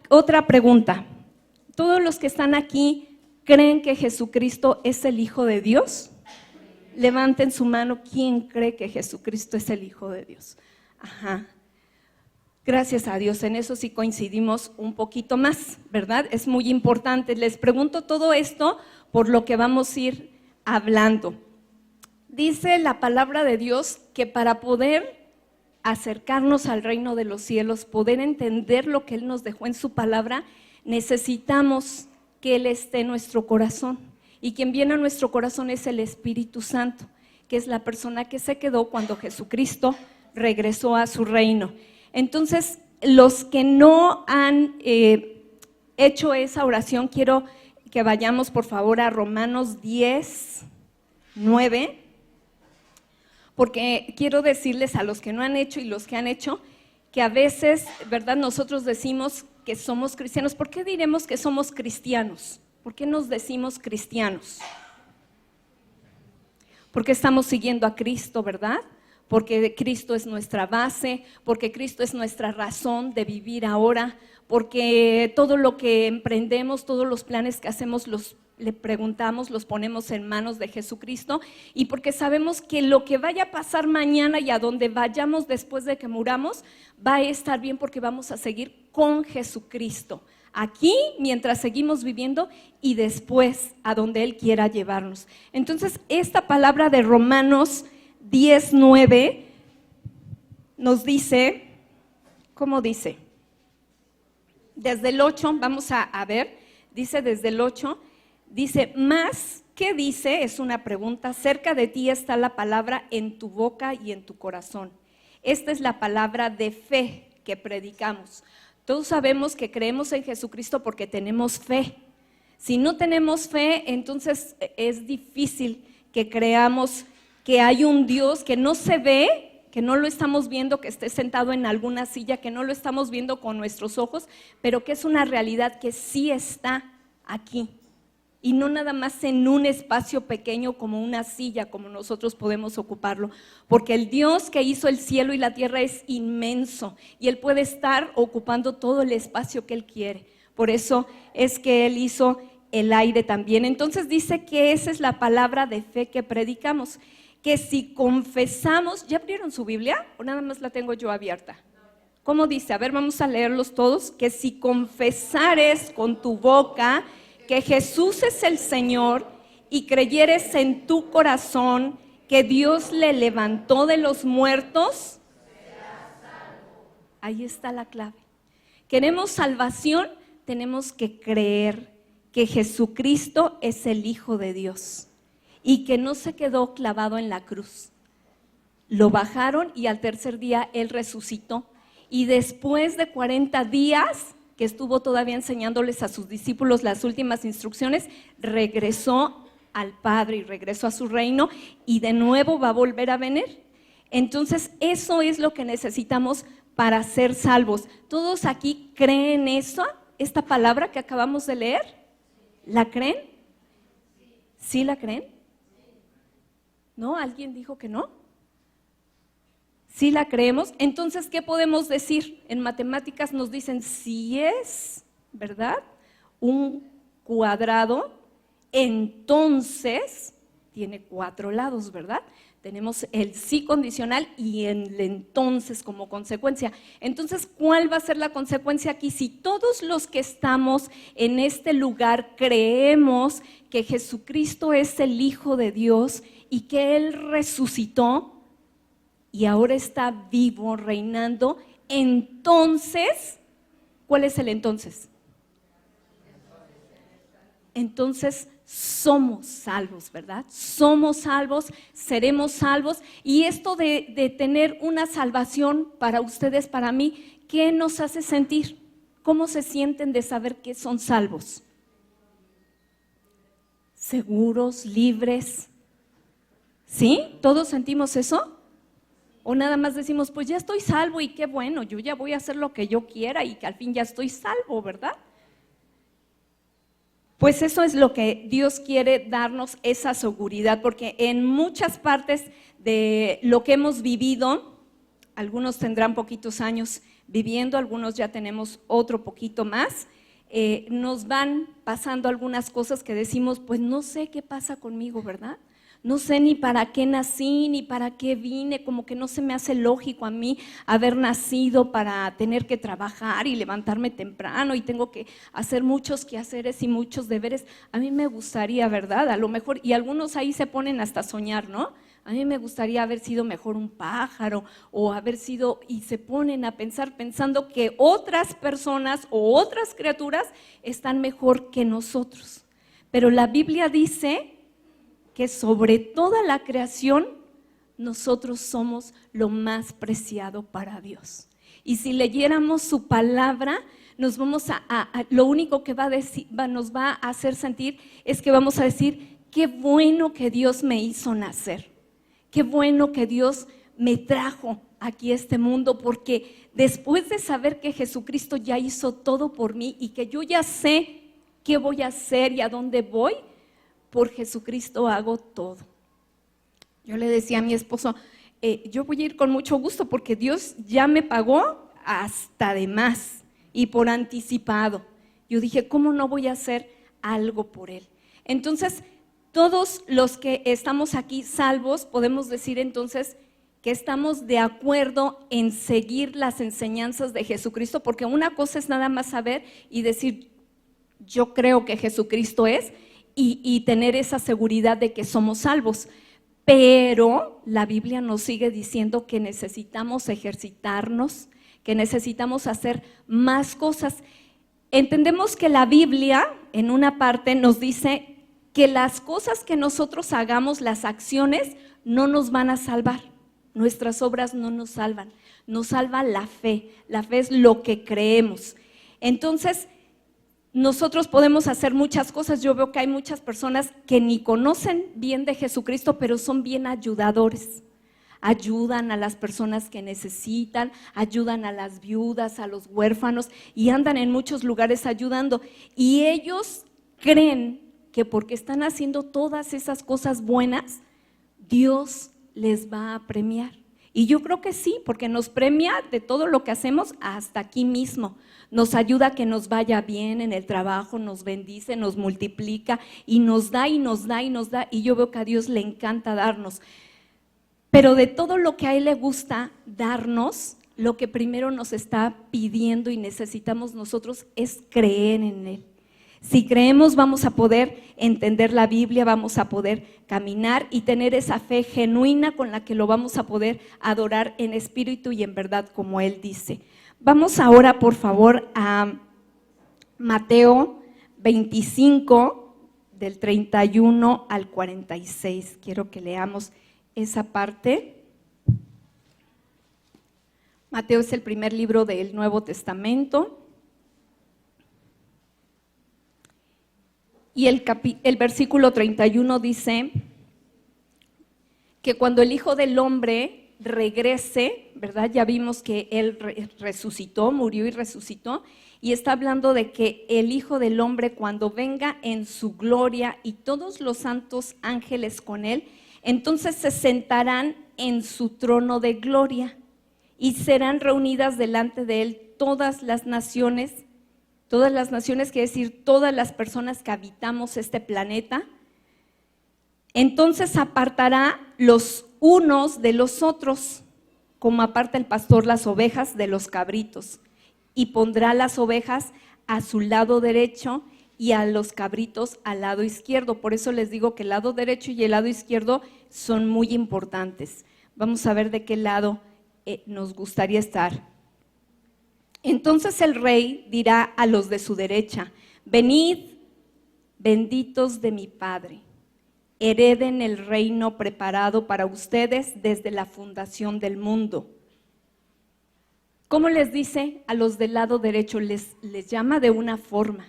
Otra pregunta. ¿Todos los que están aquí creen que Jesucristo es el Hijo de Dios? Levanten su mano. ¿Quién cree que Jesucristo es el Hijo de Dios? Ajá. Gracias a Dios, en eso sí coincidimos un poquito más, ¿verdad? Es muy importante. Les pregunto todo esto por lo que vamos a ir hablando. Dice la palabra de Dios que para poder acercarnos al reino de los cielos, poder entender lo que Él nos dejó en su palabra, necesitamos que Él esté en nuestro corazón. Y quien viene a nuestro corazón es el Espíritu Santo, que es la persona que se quedó cuando Jesucristo regresó a su reino. Entonces, los que no han hecho esa oración, quiero que vayamos por favor a Romanos 10:9, porque quiero decirles a los que no han hecho y los que han hecho, que a veces, ¿verdad? Nosotros decimos que somos cristianos. ¿Por qué diremos que somos cristianos? ¿Por qué nos decimos cristianos? Porque estamos siguiendo a Cristo, ¿verdad? Porque Cristo es nuestra base, porque Cristo es nuestra razón de vivir ahora, porque todo lo que emprendemos, todos los planes que hacemos, le preguntamos, los ponemos en manos de Jesucristo, y porque sabemos que lo que vaya a pasar mañana y a donde vayamos después de que muramos, va a estar bien porque vamos a seguir con Jesucristo. Aquí, mientras seguimos viviendo, y después a donde Él quiera llevarnos. Entonces, esta palabra de Romanos 10:9 nos dice, ¿cómo dice? Desde el 8, vamos a ver, dice desde el 8, dice, más, ¿qué dice? Es una pregunta, cerca de ti está la palabra en tu boca y en tu corazón. Esta es la palabra de fe que predicamos. Todos sabemos que creemos en Jesucristo porque tenemos fe. Si no tenemos fe, entonces es difícil que creamos que hay un Dios que no se ve, que no lo estamos viendo, que esté sentado en alguna silla, que no lo estamos viendo con nuestros ojos, pero que es una realidad que sí está aquí. Y no nada más en un espacio pequeño como una silla, como nosotros podemos ocuparlo, porque el Dios que hizo el cielo y la tierra es inmenso y Él puede estar ocupando todo el espacio que Él quiere. Por eso es que Él hizo el aire también. Entonces dice que esa es la palabra de fe que predicamos, que si confesamos, ¿ya abrieron su Biblia o nada más la tengo yo abierta? ¿Cómo dice? A ver, vamos a leerlos todos. Que si confesares con tu boca que Jesús es el Señor y creyeres en tu corazón que Dios le levantó de los muertos, ahí está la clave. ¿Queremos salvación? Tenemos que creer que Jesucristo es el Hijo de Dios y que no se quedó clavado en la cruz. Lo bajaron y al tercer día Él resucitó. Y después de 40 días que estuvo todavía enseñándoles a sus discípulos las últimas instrucciones, regresó al Padre y regresó a su reino y de nuevo va a volver a venir. Entonces eso es lo que necesitamos para ser salvos. ¿Todos aquí creen eso? ¿Esta palabra que acabamos de leer? ¿La creen? ¿Sí la creen? ¿No? ¿Alguien dijo que no? ¿Sí la creemos? Entonces, ¿qué podemos decir? En matemáticas nos dicen, si es, ¿verdad?, un cuadrado, entonces tiene 4 lados, ¿verdad? Tenemos el sí condicional y el entonces como consecuencia. Entonces, ¿cuál va a ser la consecuencia aquí? Si todos los que estamos en este lugar creemos que Jesucristo es el Hijo de Dios y que Él resucitó y ahora está vivo, reinando, entonces, ¿cuál es el entonces? Entonces somos salvos, ¿verdad? Somos salvos, seremos salvos. Y esto de tener una salvación para ustedes, para mí, ¿qué nos hace sentir? ¿Cómo se sienten de saber que son salvos? ¿Seguros, libres? ¿Sí? ¿Todos sentimos eso? ¿O nada más decimos, pues ya estoy salvo y qué bueno, yo ya voy a hacer lo que yo quiera y que al fin ya estoy salvo, ¿verdad? Pues eso es lo que Dios quiere darnos, esa seguridad, porque en muchas partes de lo que hemos vivido, algunos tendrán poquitos años, viviendo, algunos ya tenemos otro poquito más, nos van pasando algunas cosas que decimos, pues no sé qué pasa conmigo, ¿verdad? No sé ni para qué nací, ni para qué vine, como que no se me hace lógico a mí haber nacido para tener que trabajar y levantarme temprano y tengo que hacer muchos quehaceres y muchos deberes. A mí me gustaría, ¿verdad? A lo mejor, y algunos ahí se ponen hasta a soñar, ¿no? A mí me gustaría haber sido mejor un pájaro o haber sido, y se ponen a pensar pensando que otras personas o otras criaturas están mejor que nosotros. Pero la Biblia dice que sobre toda la creación nosotros somos lo más preciado para Dios. Y si leyéramos su palabra, nos vamos lo único que nos va a hacer sentir es que vamos a decir, qué bueno que Dios me hizo nacer, qué bueno que Dios me trajo aquí a este mundo, porque después de saber que Jesucristo ya hizo todo por mí y que yo ya sé qué voy a hacer y a dónde voy, por Jesucristo hago todo. Yo le decía a mi esposo, yo voy a ir con mucho gusto porque Dios ya me pagó hasta de más y por anticipado. Yo dije, ¿cómo no voy a hacer algo por Él? Entonces, todos los que estamos aquí salvos, podemos decir entonces que estamos de acuerdo en seguir las enseñanzas de Jesucristo, porque una cosa es nada más saber y decir, yo creo que Jesucristo es, y tener esa seguridad de que somos salvos. Pero la Biblia nos sigue diciendo que necesitamos ejercitarnos, que necesitamos hacer más cosas. Entendemos que la Biblia, en una parte, nos dice que las cosas que nosotros hagamos, las acciones, no nos van a salvar. Nuestras obras no nos salvan. Nos salva la fe. La fe es lo que creemos. Entonces, nosotros podemos hacer muchas cosas. Yo veo que hay muchas personas que ni conocen bien de Jesucristo, pero son bien ayudadores. Ayudan a las personas que necesitan, ayudan a las viudas, a los huérfanos y andan en muchos lugares ayudando. Y ellos creen que porque están haciendo todas esas cosas buenas, Dios les va a premiar. Y yo creo que sí, porque nos premia de todo lo que hacemos hasta aquí mismo. Nos ayuda a que nos vaya bien en el trabajo, nos bendice, nos multiplica y nos da y nos da y nos da. Y yo veo que a Dios le encanta darnos. Pero de todo lo que a Él le gusta darnos, lo que primero nos está pidiendo y necesitamos nosotros es creer en Él. Si creemos, vamos a poder entender la Biblia, vamos a poder caminar y tener esa fe genuina con la que lo vamos a poder adorar en espíritu y en verdad, como Él dice. Vamos ahora, por favor, a Mateo 25, del 31 al 46. Quiero que leamos esa parte. Mateo es el primer libro del Nuevo Testamento. Y el versículo 31 dice que cuando el Hijo del Hombre regrese, ¿verdad? Ya vimos que Él resucitó, murió y resucitó, y está hablando de que el Hijo del Hombre cuando venga en su gloria y todos los santos ángeles con Él, entonces se sentarán en su trono de gloria y serán reunidas delante de Él todas las naciones, quiere decir todas las personas que habitamos este planeta. Entonces apartará los unos de los otros, como aparta el pastor las ovejas de los cabritos, y pondrá las ovejas a su lado derecho y a los cabritos al lado izquierdo. Por eso les digo que el lado derecho y el lado izquierdo son muy importantes. Vamos a ver de qué lado nos gustaría estar. Entonces el rey dirá a los de su derecha: venid, benditos de mi Padre, hereden el reino preparado para ustedes desde la fundación del mundo. ¿Cómo les dice a los del lado derecho? Les llama de una forma.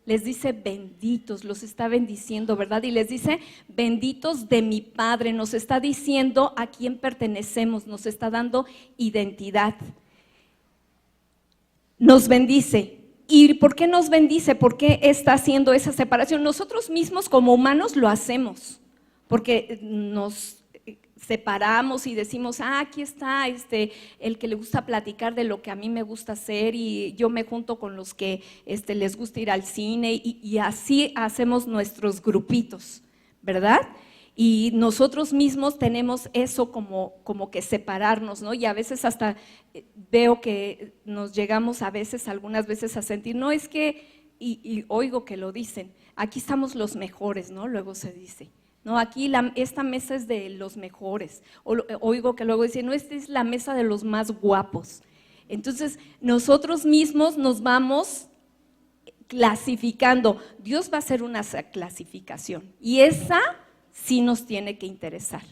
Les dice benditos, los está bendiciendo, ¿verdad? Y les dice benditos de mi Padre, nos está diciendo a quién pertenecemos, nos está dando identidad. Nos bendice. ¿Y por qué nos bendice? ¿Por qué está haciendo esa separación? Nosotros mismos como humanos lo hacemos, porque separamos y decimos, aquí está el que le gusta platicar de lo que a mí me gusta hacer y yo me junto con los que les gusta ir al cine y así hacemos nuestros grupitos, ¿verdad? Y nosotros mismos tenemos eso como que separarnos, ¿no? Y a veces hasta veo que nos llegamos algunas veces a sentir, no es que, y oigo que lo dicen, aquí estamos los mejores, ¿no? Luego se dice. No, aquí esta mesa es de los mejores. Oigo que luego dicen, no, esta es la mesa de los más guapos. Entonces, nosotros mismos nos vamos clasificando. Dios va a hacer una clasificación y esa sí nos tiene que interesar.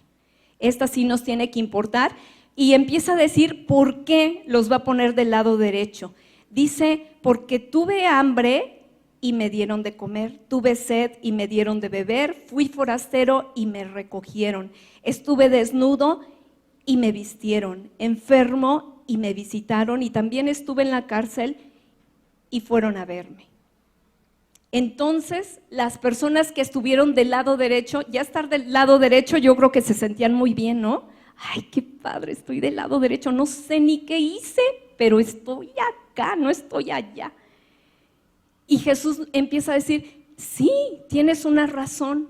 Esta sí nos tiene que importar y empieza a decir por qué los va a poner del lado derecho. Dice, porque tuve hambre y me dieron de comer, tuve sed y me dieron de beber, fui forastero y me recogieron, estuve desnudo y me vistieron, enfermo y me visitaron y también estuve en la cárcel y fueron a verme. Entonces, las personas que estuvieron del lado derecho, ya estar del lado derecho yo creo que se sentían muy bien, ¿no? Ay, qué padre, estoy del lado derecho, no sé ni qué hice, pero estoy acá, no estoy allá. Y Jesús empieza a decir, sí, tienes una razón.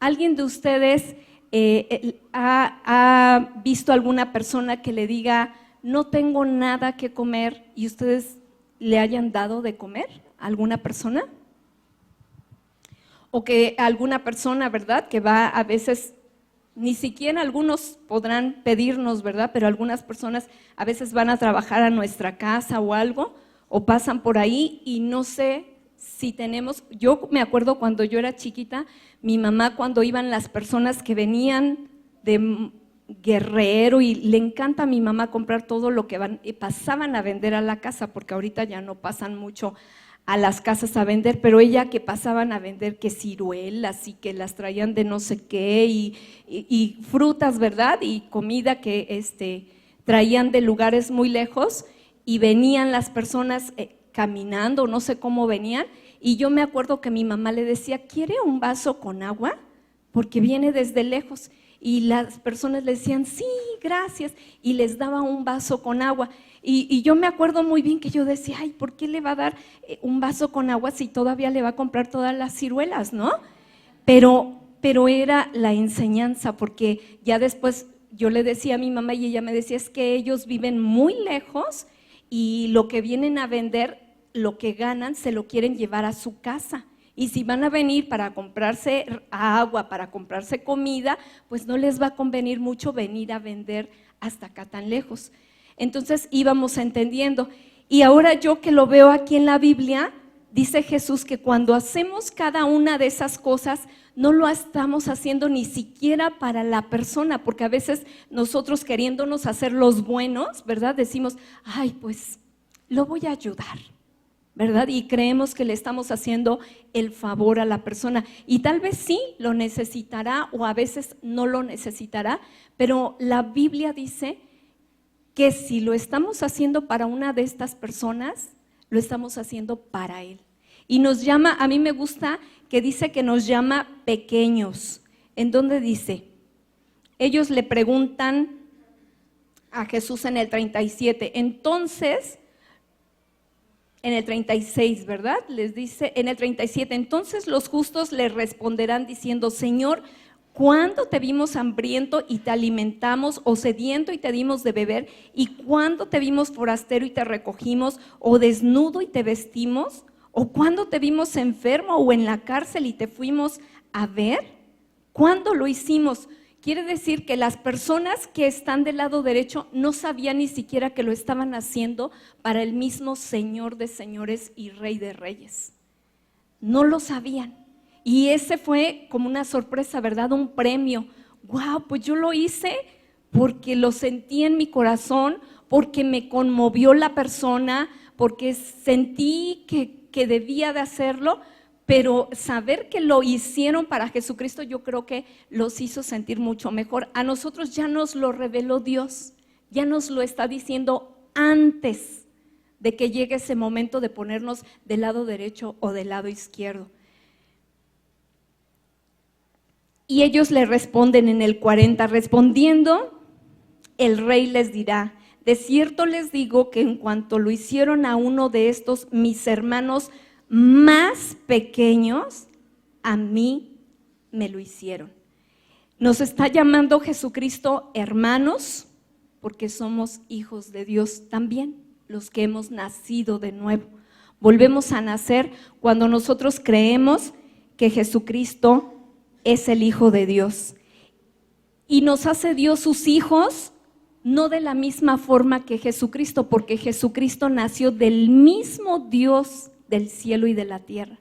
¿Alguien de ustedes ha visto alguna persona que le diga, no tengo nada que comer y ustedes le hayan dado de comer a alguna persona? O que alguna persona, ¿verdad? Que va a veces, ni siquiera algunos podrán pedirnos, ¿verdad? Pero algunas personas a veces van a trabajar a nuestra casa o algo, o pasan por ahí y no sé si tenemos, yo me acuerdo cuando yo era chiquita, mi mamá cuando iban las personas que venían de Guerrero y le encanta a mi mamá comprar todo lo que pasaban a vender a la casa, porque ahorita ya no pasan mucho a las casas a vender, pero ella que pasaban a vender que ciruelas y que las traían de no sé qué y frutas, ¿verdad? Y comida que traían de lugares muy lejos. Y venían las personas caminando, no sé cómo venían, y yo me acuerdo que mi mamá le decía, ¿quiere un vaso con agua? Porque viene desde lejos. Y las personas le decían, sí, gracias, y les daba un vaso con agua. Y yo me acuerdo muy bien que yo decía, ay, ¿por qué le va a dar un vaso con agua si todavía le va a comprar todas las ciruelas, no? Pero era la enseñanza, porque ya después yo le decía a mi mamá y ella me decía, es que ellos viven muy lejos y lo que vienen a vender, lo que ganan, se lo quieren llevar a su casa. Y si van a venir para comprarse agua, para comprarse comida, pues no les va a convenir mucho venir a vender hasta acá tan lejos. Entonces íbamos entendiendo. Y ahora yo que lo veo aquí en la Biblia, dice Jesús que cuando hacemos cada una de esas cosas, no lo estamos haciendo ni siquiera para la persona, porque a veces nosotros queriéndonos hacer los buenos, ¿verdad? Decimos, ay, pues lo voy a ayudar, ¿verdad? Y creemos que le estamos haciendo el favor a la persona. Y tal vez sí lo necesitará o a veces no lo necesitará, pero la Biblia dice que si lo estamos haciendo para una de estas personas, lo estamos haciendo para Él. Y nos llama, a mí me gusta que dice que nos llama pequeños. ¿En dónde dice? Ellos le preguntan a Jesús en el 37, entonces, en el 36, ¿verdad? Les dice, en el 37, entonces los justos le responderán diciendo, Señor, ¿cuándo te vimos hambriento y te alimentamos, o sediento y te dimos de beber? ¿Y cuándo te vimos forastero y te recogimos, o desnudo y te vestimos? ¿O cuándo te vimos enfermo o en la cárcel y te fuimos a ver? ¿Cuándo lo hicimos? Quiere decir que las personas que están del lado derecho no sabían ni siquiera que lo estaban haciendo para el mismo Señor de señores y Rey de reyes. No lo sabían. Y ese fue como una sorpresa, ¿verdad? Un premio. Wow, pues yo lo hice porque lo sentí en mi corazón, porque me conmovió la persona, porque sentí que debía de hacerlo, pero saber que lo hicieron para Jesucristo, yo creo que los hizo sentir mucho mejor. A nosotros ya nos lo reveló Dios, ya nos lo está diciendo antes de que llegue ese momento de ponernos del lado derecho o del lado izquierdo. Y ellos le responden en el 40, respondiendo, el rey les dirá, de cierto les digo que en cuanto lo hicieron a uno de estos mis hermanos más pequeños, a mí me lo hicieron. Nos está llamando Jesucristo hermanos, porque somos hijos de Dios también, los que hemos nacido de nuevo. Volvemos a nacer cuando nosotros creemos que Jesucristo es el Hijo de Dios. Y nos hace Dios sus hijos, no de la misma forma que Jesucristo, porque Jesucristo nació del mismo Dios del cielo y de la tierra,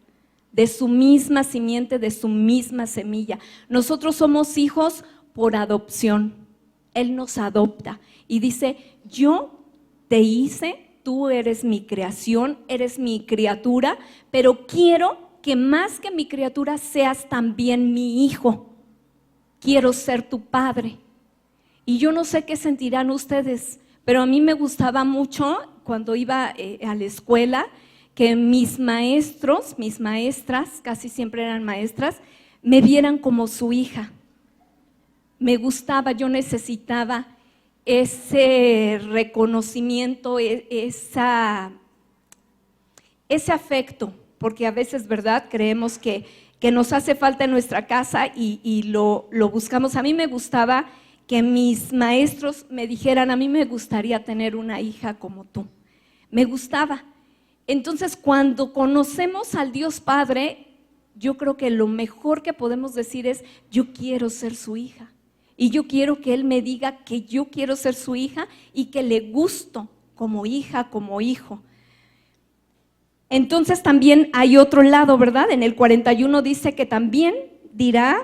de su misma simiente, de su misma semilla. Nosotros somos hijos por adopción. Él nos adopta y dice, yo te hice, tú eres mi creación, eres mi criatura, pero quiero que más que mi criatura seas también mi hijo. Quiero ser tu padre. Y yo no sé qué sentirán ustedes, pero a mí me gustaba mucho cuando iba a la escuela que mis maestros, mis maestras, casi siempre eran maestras, me vieran como su hija. Me gustaba, yo necesitaba ese reconocimiento, ese afecto, porque a veces, ¿verdad?, creemos que nos hace falta en nuestra casa y lo buscamos. A mí me gustaba que mis maestros me dijeran, a mí me gustaría tener una hija como tú. Me gustaba. Entonces, cuando conocemos al Dios Padre, yo creo que lo mejor que podemos decir es, yo quiero ser su hija. Y yo quiero que Él me diga que yo quiero ser su hija y que le gusto como hija, como hijo. Entonces también hay otro lado, ¿verdad? En el 41 dice que también dirá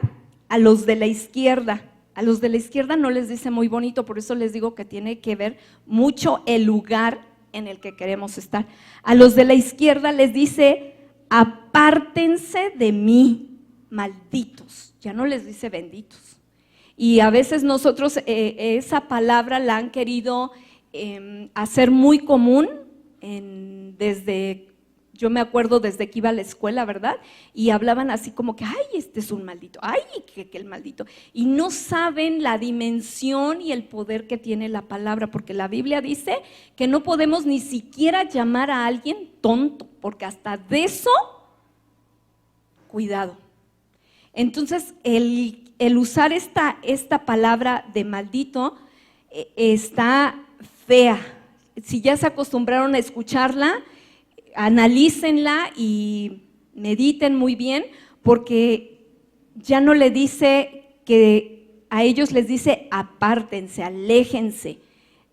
a los de la izquierda. A los de la izquierda no les dice muy bonito, por eso les digo que tiene que ver mucho el lugar en el que queremos estar. A los de la izquierda les dice, apártense de mí, malditos. Ya no les dice benditos. Y a veces nosotros esa palabra la han querido hacer muy común desde, yo me acuerdo desde que iba a la escuela, ¿verdad? Y hablaban así como que, ay, este es un maldito, ay, que el maldito. Y no saben la dimensión y el poder que tiene la palabra, porque la Biblia dice que no podemos ni siquiera llamar a alguien tonto, porque hasta de eso, cuidado. Entonces, el usar esta palabra de maldito está fea. Si ya se acostumbraron a escucharla, analícenla y mediten muy bien, porque ya no le dice que a ellos les dice apártense, aléjense,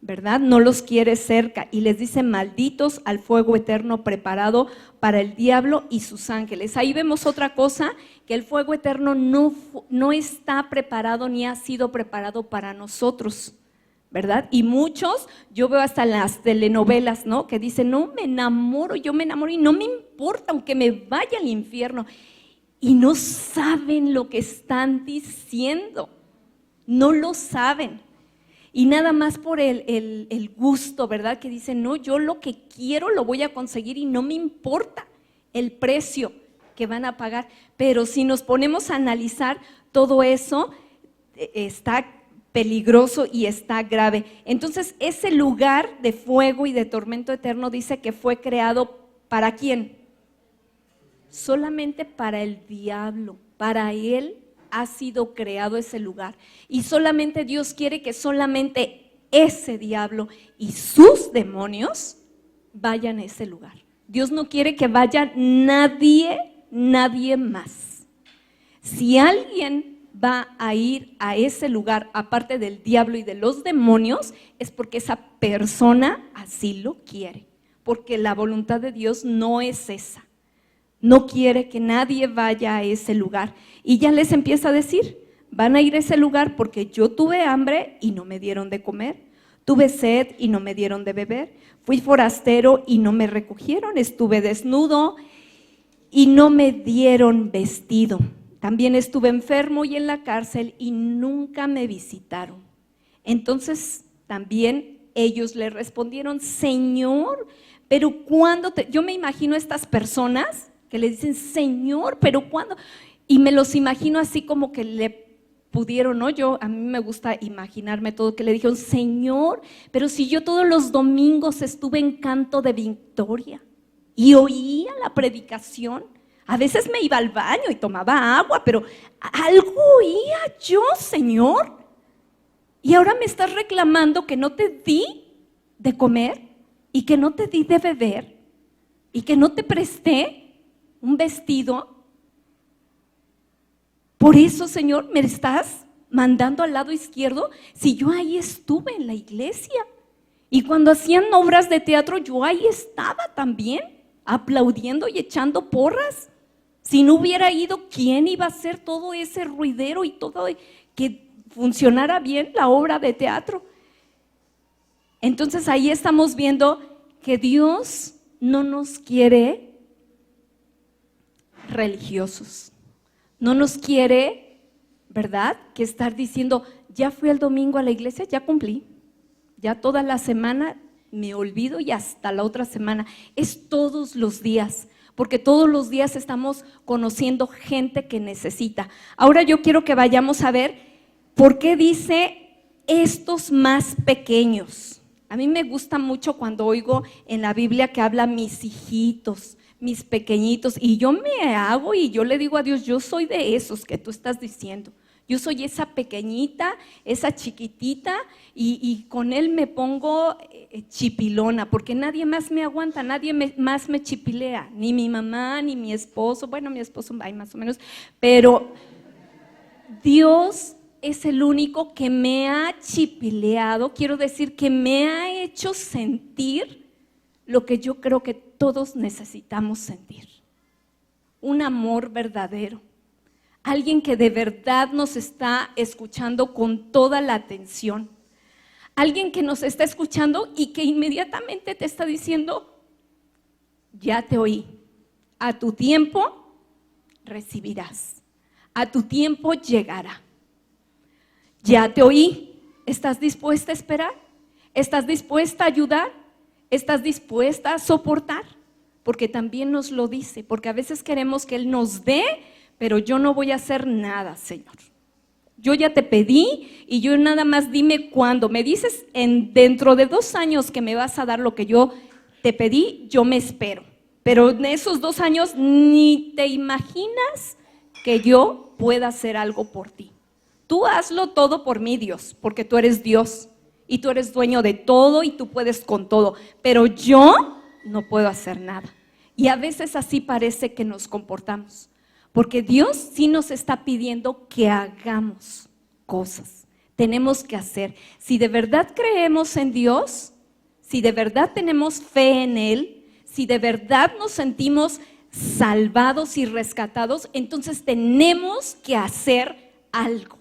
¿verdad? No los quiere cerca y les dice malditos al fuego eterno preparado para el diablo y sus ángeles. Ahí vemos otra cosa, que el fuego eterno no está preparado ni ha sido preparado para nosotros, ¿verdad? Y muchos, yo veo hasta en las telenovelas, ¿no?, que dicen, no, yo me enamoro y no me importa aunque me vaya al infierno. Y no saben lo que están diciendo, no lo saben. Y nada más por el gusto, ¿verdad? Que dicen, no, yo lo que quiero lo voy a conseguir y no me importa el precio que van a pagar. Pero si nos ponemos a analizar todo eso, está peligroso y está grave. Entonces, ese lugar de fuego y de tormento eterno dice que fue creado ¿para quién? Solamente para el diablo, para él ha sido creado ese lugar. Y solamente Dios quiere que solamente ese diablo y sus demonios vayan a ese lugar. Dios no quiere que vaya nadie más. Si alguien va a ir a ese lugar, aparte del diablo y de los demonios, es porque esa persona así lo quiere, porque la voluntad de Dios no es esa. No quiere que nadie vaya a ese lugar. Y ya les empieza a decir, van a ir a ese lugar porque yo tuve hambre y no me dieron de comer, tuve sed y no me dieron de beber, fui forastero y no me recogieron, estuve desnudo y no me dieron vestido. También estuve enfermo y en la cárcel y nunca me visitaron. Entonces también ellos le respondieron, Señor, pero ¿cuándo yo me imagino a estas personas que le dicen, Señor, pero ¿cuándo? y me los imagino así como que le pudieron, ¿no? A mí me gusta imaginarme todo, que le dijeron, Señor, pero si yo todos los domingos estuve en canto de victoria y oía la predicación, a veces me iba al baño y tomaba agua, pero algo oía yo, Señor, y ahora me estás reclamando que no te di de comer y que no te di de beber y que no te presté un vestido. Por eso, Señor, me estás mandando al lado izquierdo si yo ahí estuve en la iglesia. Y cuando hacían obras de teatro, yo ahí estaba también, aplaudiendo y echando porras. Si no hubiera ido, ¿quién iba a hacer todo ese ruidero y todo que funcionara bien la obra de teatro? Entonces ahí estamos viendo que Dios no nos quiere religiosos. No nos quiere, ¿verdad?, que estar diciendo, ya fui el domingo a la iglesia, ya cumplí, ya toda la semana me olvido y hasta la otra semana. Es todos los días, porque todos los días estamos conociendo gente que necesita. Ahora yo quiero que vayamos a ver por qué dice estos más pequeños. A mí me gusta mucho cuando oigo en la Biblia que habla mis hijitos, mis pequeñitos, y yo me hago y yo le digo a Dios, yo soy de esos que tú estás diciendo, yo soy esa pequeñita, esa chiquitita, y con Él me pongo chipilona, porque nadie más me aguanta, nadie más me chipilea, ni mi mamá, ni mi esposo, bueno, mi esposo hay más o menos, pero Dios es el único que me ha chipileado, quiero decir que me ha hecho sentir lo que yo creo que todos necesitamos sentir, un amor verdadero, alguien que de verdad nos está escuchando con toda la atención, alguien que nos está escuchando y que inmediatamente te está diciendo, ya te oí, a tu tiempo recibirás, a tu tiempo llegará, ya te oí, ¿estás dispuesta a esperar? ¿Estás dispuesta a ayudar? ¿Estás dispuesta a soportar? Porque también nos lo dice, porque a veces queremos que Él nos dé, pero yo no voy a hacer nada, Señor. Yo ya te pedí y yo nada más dime cuándo. Me dices dentro de 2 años que me vas a dar lo que yo te pedí, yo me espero. Pero en esos 2 años ni te imaginas que yo pueda hacer algo por ti. Tú hazlo todo por mí, Dios, porque tú eres Dios. Y tú eres dueño de todo y tú puedes con todo, pero yo no puedo hacer nada. Y a veces así parece que nos comportamos, porque Dios sí nos está pidiendo que hagamos cosas, tenemos que hacer. Si de verdad creemos en Dios, si de verdad tenemos fe en Él, si de verdad nos sentimos salvados y rescatados, entonces tenemos que hacer algo.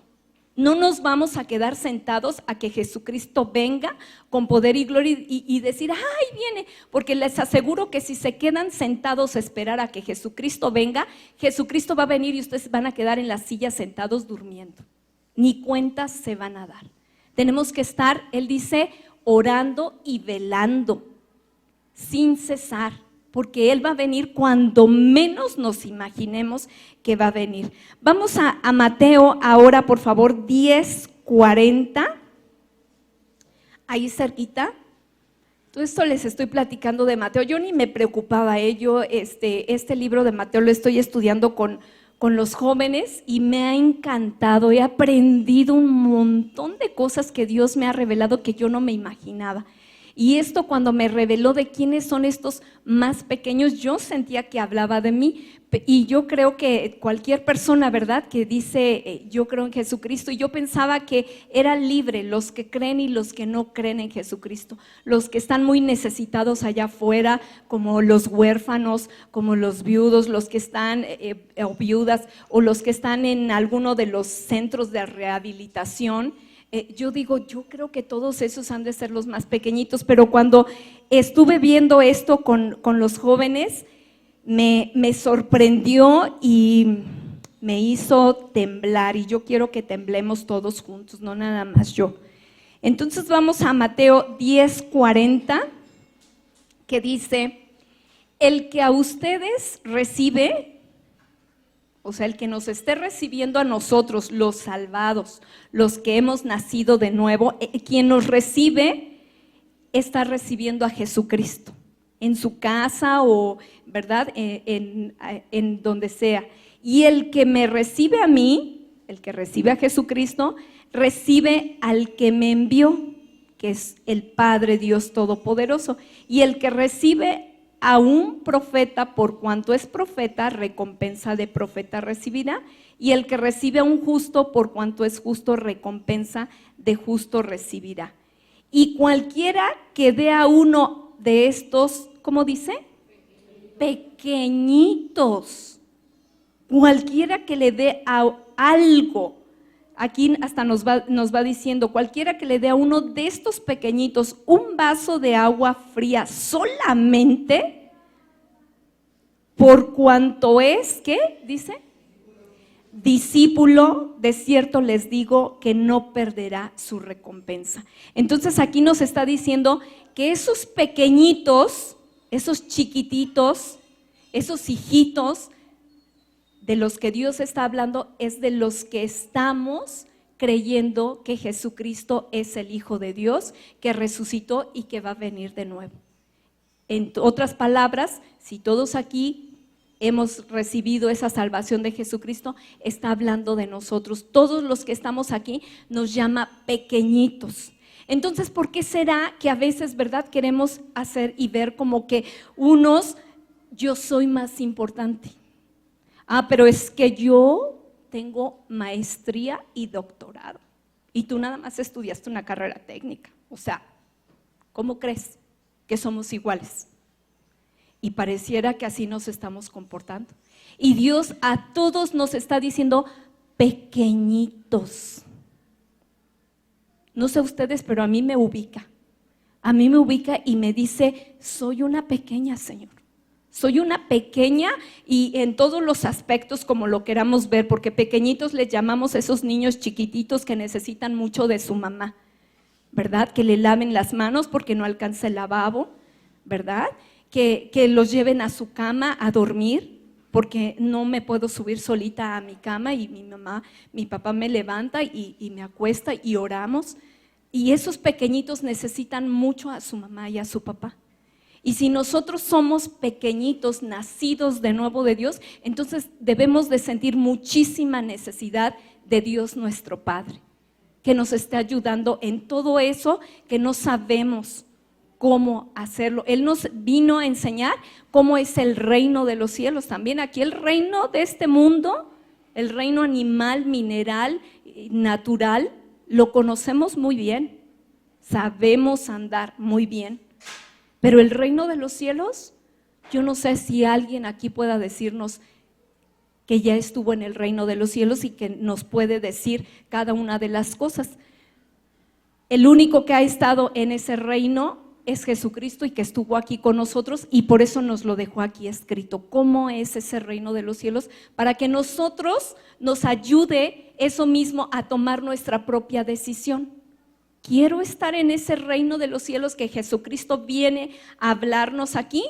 No nos vamos a quedar sentados a que Jesucristo venga con poder y gloria y decir, ¡ay, viene! Porque les aseguro que si se quedan sentados a esperar a que Jesucristo venga, Jesucristo va a venir y ustedes van a quedar en las sillas sentados durmiendo. Ni cuentas se van a dar. Tenemos que estar, Él dice, orando y velando, sin cesar. Porque Él va a venir cuando menos nos imaginemos que va a venir. Vamos a Mateo ahora, por favor, 10:40, ahí cerquita. Todo esto les estoy platicando de Mateo, yo ni me preocupaba, yo este libro de Mateo lo estoy estudiando con los jóvenes y me ha encantado, he aprendido un montón de cosas que Dios me ha revelado que yo no me imaginaba. Y esto cuando me reveló de quiénes son estos más pequeños, yo sentía que hablaba de mí. Y yo creo que cualquier persona, ¿verdad?, que dice yo creo en Jesucristo, y yo pensaba que era libre los que creen y los que no creen en Jesucristo, los que están muy necesitados allá afuera, como los huérfanos, como los viudos, los que están o viudas, o los que están en alguno de los centros de rehabilitación. Yo digo, yo creo que todos esos han de ser los más pequeñitos, pero cuando estuve viendo esto con los jóvenes, me sorprendió y me hizo temblar, y yo quiero que temblemos todos juntos, no nada más yo. Entonces vamos a Mateo 10:40, que dice, el que a ustedes recibe, o sea, el que nos esté recibiendo a nosotros, los salvados, los que hemos nacido de nuevo, quien nos recibe está recibiendo a Jesucristo en su casa o, ¿verdad?, en donde sea. Y el que me recibe a mí, el que recibe a Jesucristo, recibe al que me envió, que es el Padre Dios Todopoderoso. Y el que recibe a un profeta, por cuanto es profeta, recompensa de profeta recibirá. Y el que recibe a un justo, por cuanto es justo, recompensa de justo recibirá. Y cualquiera que dé a uno de estos, ¿cómo dice? Pequeñitos. Cualquiera que le dé a algo. Aquí hasta nos va diciendo, cualquiera que le dé a uno de estos pequeñitos un vaso de agua fría solamente, por cuanto es, ¿qué dice? Discípulo, de cierto les digo que no perderá su recompensa. Entonces aquí nos está diciendo que esos pequeñitos, esos chiquititos, esos hijitos, de los que Dios está hablando es de los que estamos creyendo que Jesucristo es el Hijo de Dios, que resucitó y que va a venir de nuevo. En otras palabras, si todos aquí hemos recibido esa salvación de Jesucristo, está hablando de nosotros. Todos los que estamos aquí nos llama pequeñitos. Entonces, ¿por qué será que a veces, verdad, queremos hacer y ver como que unos, yo soy más importante? Pero es que yo tengo maestría y doctorado y tú nada más estudiaste una carrera técnica. O sea, ¿cómo crees que somos iguales? Y pareciera que así nos estamos comportando. Y Dios a todos nos está diciendo pequeñitos. No sé ustedes, pero a mí me ubica. A mí me ubica y me dice, soy una pequeña, Señor. Soy una pequeña y en todos los aspectos como lo queramos ver, porque pequeñitos les llamamos a esos niños chiquititos que necesitan mucho de su mamá, ¿verdad? Que le laven las manos porque no alcanza el lavabo, ¿verdad? Que los lleven a su cama a dormir porque no me puedo subir solita a mi cama y mi papá me levanta y me acuesta y oramos. Y esos pequeñitos necesitan mucho a su mamá y a su papá. Y si nosotros somos pequeñitos, nacidos de nuevo de Dios, entonces debemos de sentir muchísima necesidad de Dios nuestro Padre, que nos esté ayudando en todo eso que no sabemos cómo hacerlo. Él nos vino a enseñar cómo es el reino de los cielos. También aquí el reino de este mundo, el reino animal, mineral, natural, lo conocemos muy bien, sabemos andar muy bien. Pero el reino de los cielos, yo no sé si alguien aquí pueda decirnos que ya estuvo en el reino de los cielos y que nos puede decir cada una de las cosas. El único que ha estado en ese reino es Jesucristo y que estuvo aquí con nosotros y por eso nos lo dejó aquí escrito. ¿Cómo es ese reino de los cielos? Para que nosotros nos ayude eso mismo a tomar nuestra propia decisión. ¿Quiero estar en ese reino de los cielos que Jesucristo viene a hablarnos aquí?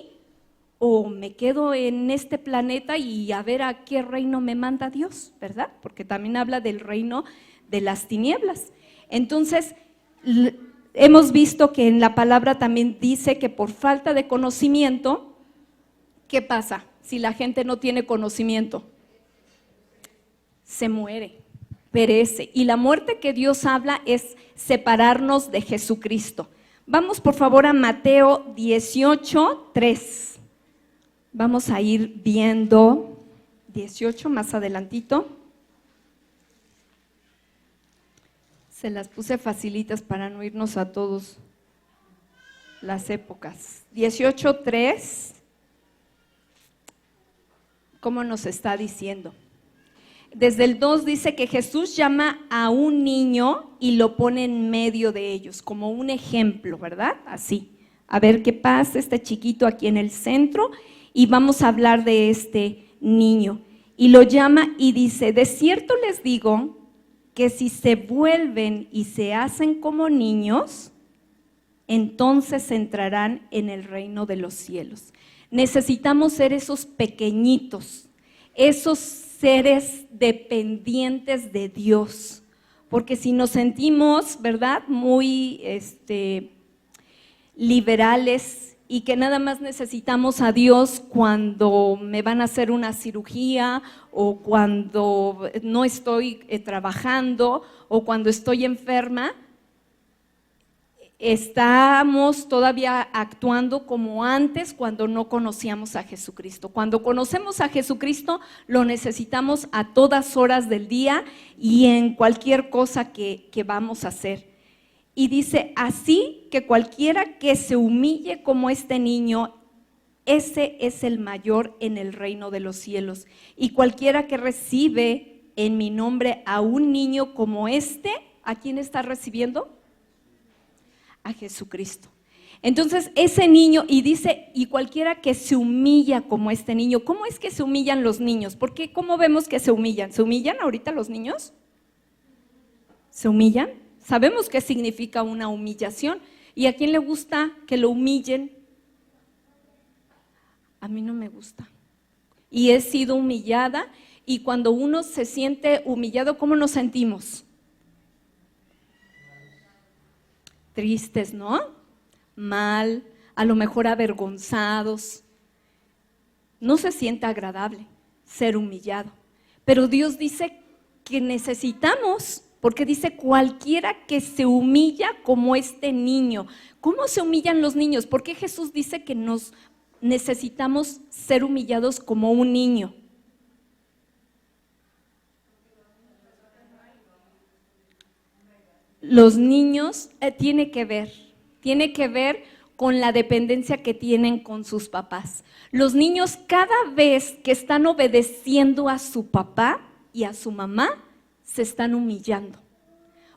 ¿O me quedo en este planeta y a ver a qué reino me manda Dios? ¿Verdad? Porque también habla del reino de las tinieblas. Entonces, hemos visto que en la palabra también dice que por falta de conocimiento, ¿qué pasa si la gente no tiene conocimiento? Se muere, perece. Y la muerte que Dios habla es separarnos de Jesucristo. Vamos por favor a Mateo 18:3. Vamos a ir viendo 18 más adelantito. Se las puse facilitas para no irnos a todos las épocas. 18:3. ¿Cómo nos está diciendo? Desde el 2 dice que Jesús llama a un niño y lo pone en medio de ellos, como un ejemplo, ¿verdad? Así, a ver qué pasa este chiquito aquí en el centro y vamos a hablar de este niño. Y lo llama y dice, de cierto les digo que si se vuelven y se hacen como niños, entonces entrarán en el reino de los cielos. Necesitamos ser esos pequeñitos, esos seres dependientes de Dios. Porque si nos sentimos, ¿verdad?, muy liberales y que nada más necesitamos a Dios cuando me van a hacer una cirugía o cuando no estoy trabajando o cuando estoy enferma, estamos todavía actuando como antes cuando no conocíamos a Jesucristo. Cuando conocemos a Jesucristo, lo necesitamos a todas horas del día y en cualquier cosa que vamos a hacer. Y dice, así que cualquiera que se humille como este niño, ese es el mayor en el reino de los cielos. Y cualquiera que recibe en mi nombre a un niño como este, ¿a quién está recibiendo? A Jesucristo. Entonces ese niño, y dice, y cualquiera que se humilla como este niño. ¿Cómo es que se humillan los niños? Porque ¿cómo vemos que se humillan? ¿Se humillan ahorita los niños? ¿Se humillan? Sabemos qué significa una humillación. ¿Y a quién le gusta que lo humillen? A mí no me gusta. Y he sido humillada, y cuando uno se siente humillado, ¿cómo nos sentimos? Tristes, ¿no? Mal, a lo mejor avergonzados. No se siente agradable ser humillado. Pero Dios dice que necesitamos, porque dice cualquiera que se humilla como este niño. ¿Cómo se humillan los niños? ¿Por qué Jesús dice que nos necesitamos ser humillados como un niño? Los niños tiene que ver con la dependencia que tienen con sus papás. Los niños, cada vez que están obedeciendo a su papá y a su mamá, se están humillando,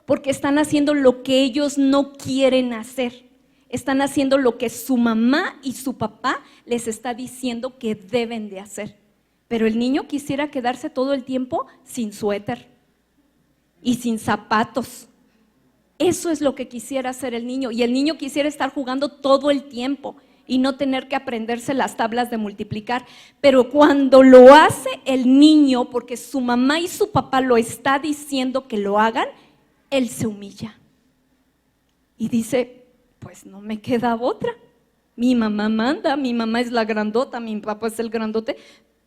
porque están haciendo lo que ellos no quieren hacer. Están haciendo lo que su mamá y su papá les está diciendo que deben de hacer. Pero el niño quisiera quedarse todo el tiempo sin suéter y sin zapatos. Eso es lo que quisiera hacer el niño, y el niño quisiera estar jugando todo el tiempo y no tener que aprenderse las tablas de multiplicar. Pero cuando lo hace el niño, porque su mamá y su papá lo está diciendo que lo hagan, él se humilla y dice, pues no me queda otra. Mi mamá manda, mi mamá es la grandota, mi papá es el grandote,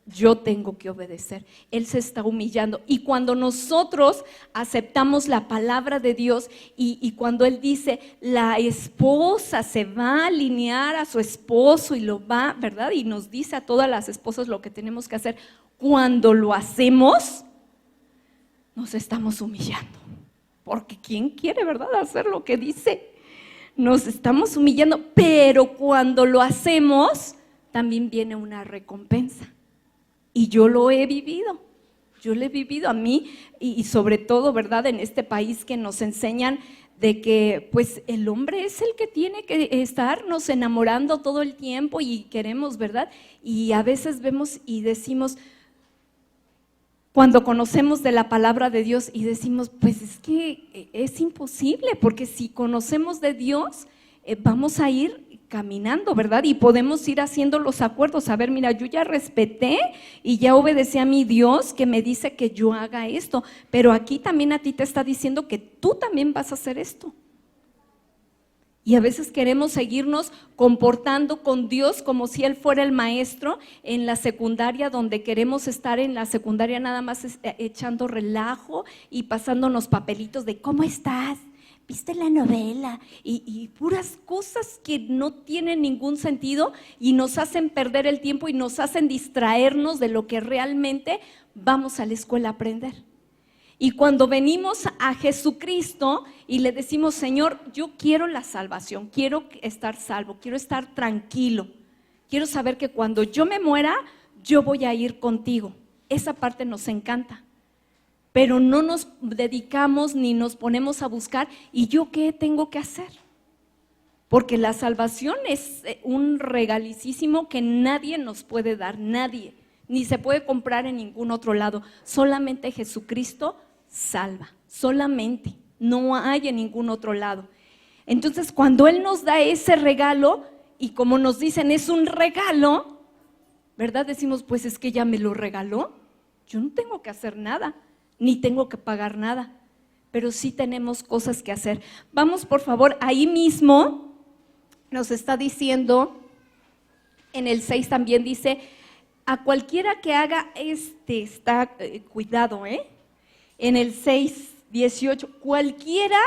yo tengo que obedecer. Él se está humillando. Y cuando nosotros aceptamos la palabra de Dios y cuando Él dice, la esposa se va a alinear a su esposo y lo va, ¿verdad? Y nos dice a todas las esposas lo que tenemos que hacer. Cuando lo hacemos, nos estamos humillando. Porque ¿quién quiere, verdad, hacer lo que dice? Nos estamos humillando, pero cuando lo hacemos, también viene una recompensa. Y yo lo he vivido, a mí, y sobre todo, ¿verdad?, en este país que nos enseñan de que pues el hombre es el que tiene que estarnos enamorando todo el tiempo y queremos, ¿verdad? Y a veces vemos y decimos, cuando conocemos de la palabra de Dios y decimos, pues es que es imposible, porque si conocemos de Dios, vamos a ir caminando, ¿verdad? Y podemos ir haciendo los acuerdos. A ver, mira, yo ya respeté y ya obedecí a mi Dios que me dice que yo haga esto, pero aquí también a ti te está diciendo que tú también vas a hacer esto. Y a veces queremos seguirnos comportando con Dios como si Él fuera el maestro en la secundaria, donde queremos estar en la secundaria nada más echando relajo y pasándonos papelitos de ¿cómo estás? ¿Viste la novela? Y puras cosas que no tienen ningún sentido y nos hacen perder el tiempo y nos hacen distraernos de lo que realmente vamos a la escuela a aprender. Y cuando venimos a Jesucristo y le decimos, Señor, yo quiero la salvación, quiero estar salvo, quiero estar tranquilo, quiero saber que cuando yo me muera, yo voy a ir contigo. Esa parte nos encanta. Pero no nos dedicamos ni nos ponemos a buscar, ¿y yo qué tengo que hacer? Porque la salvación es un regalicísimo que nadie nos puede dar, nadie, ni se puede comprar en ningún otro lado. Solamente Jesucristo salva, solamente, no hay en ningún otro lado. Entonces, cuando Él nos da ese regalo, y como nos dicen, es un regalo, ¿verdad? Decimos, pues es que ya me lo regaló. Yo no tengo que hacer nada, ni tengo que pagar nada, pero sí tenemos cosas que hacer. Vamos, por favor, ahí mismo nos está diciendo, en el 6 también dice, a cualquiera que haga cuidado, en el 6:18, cualquiera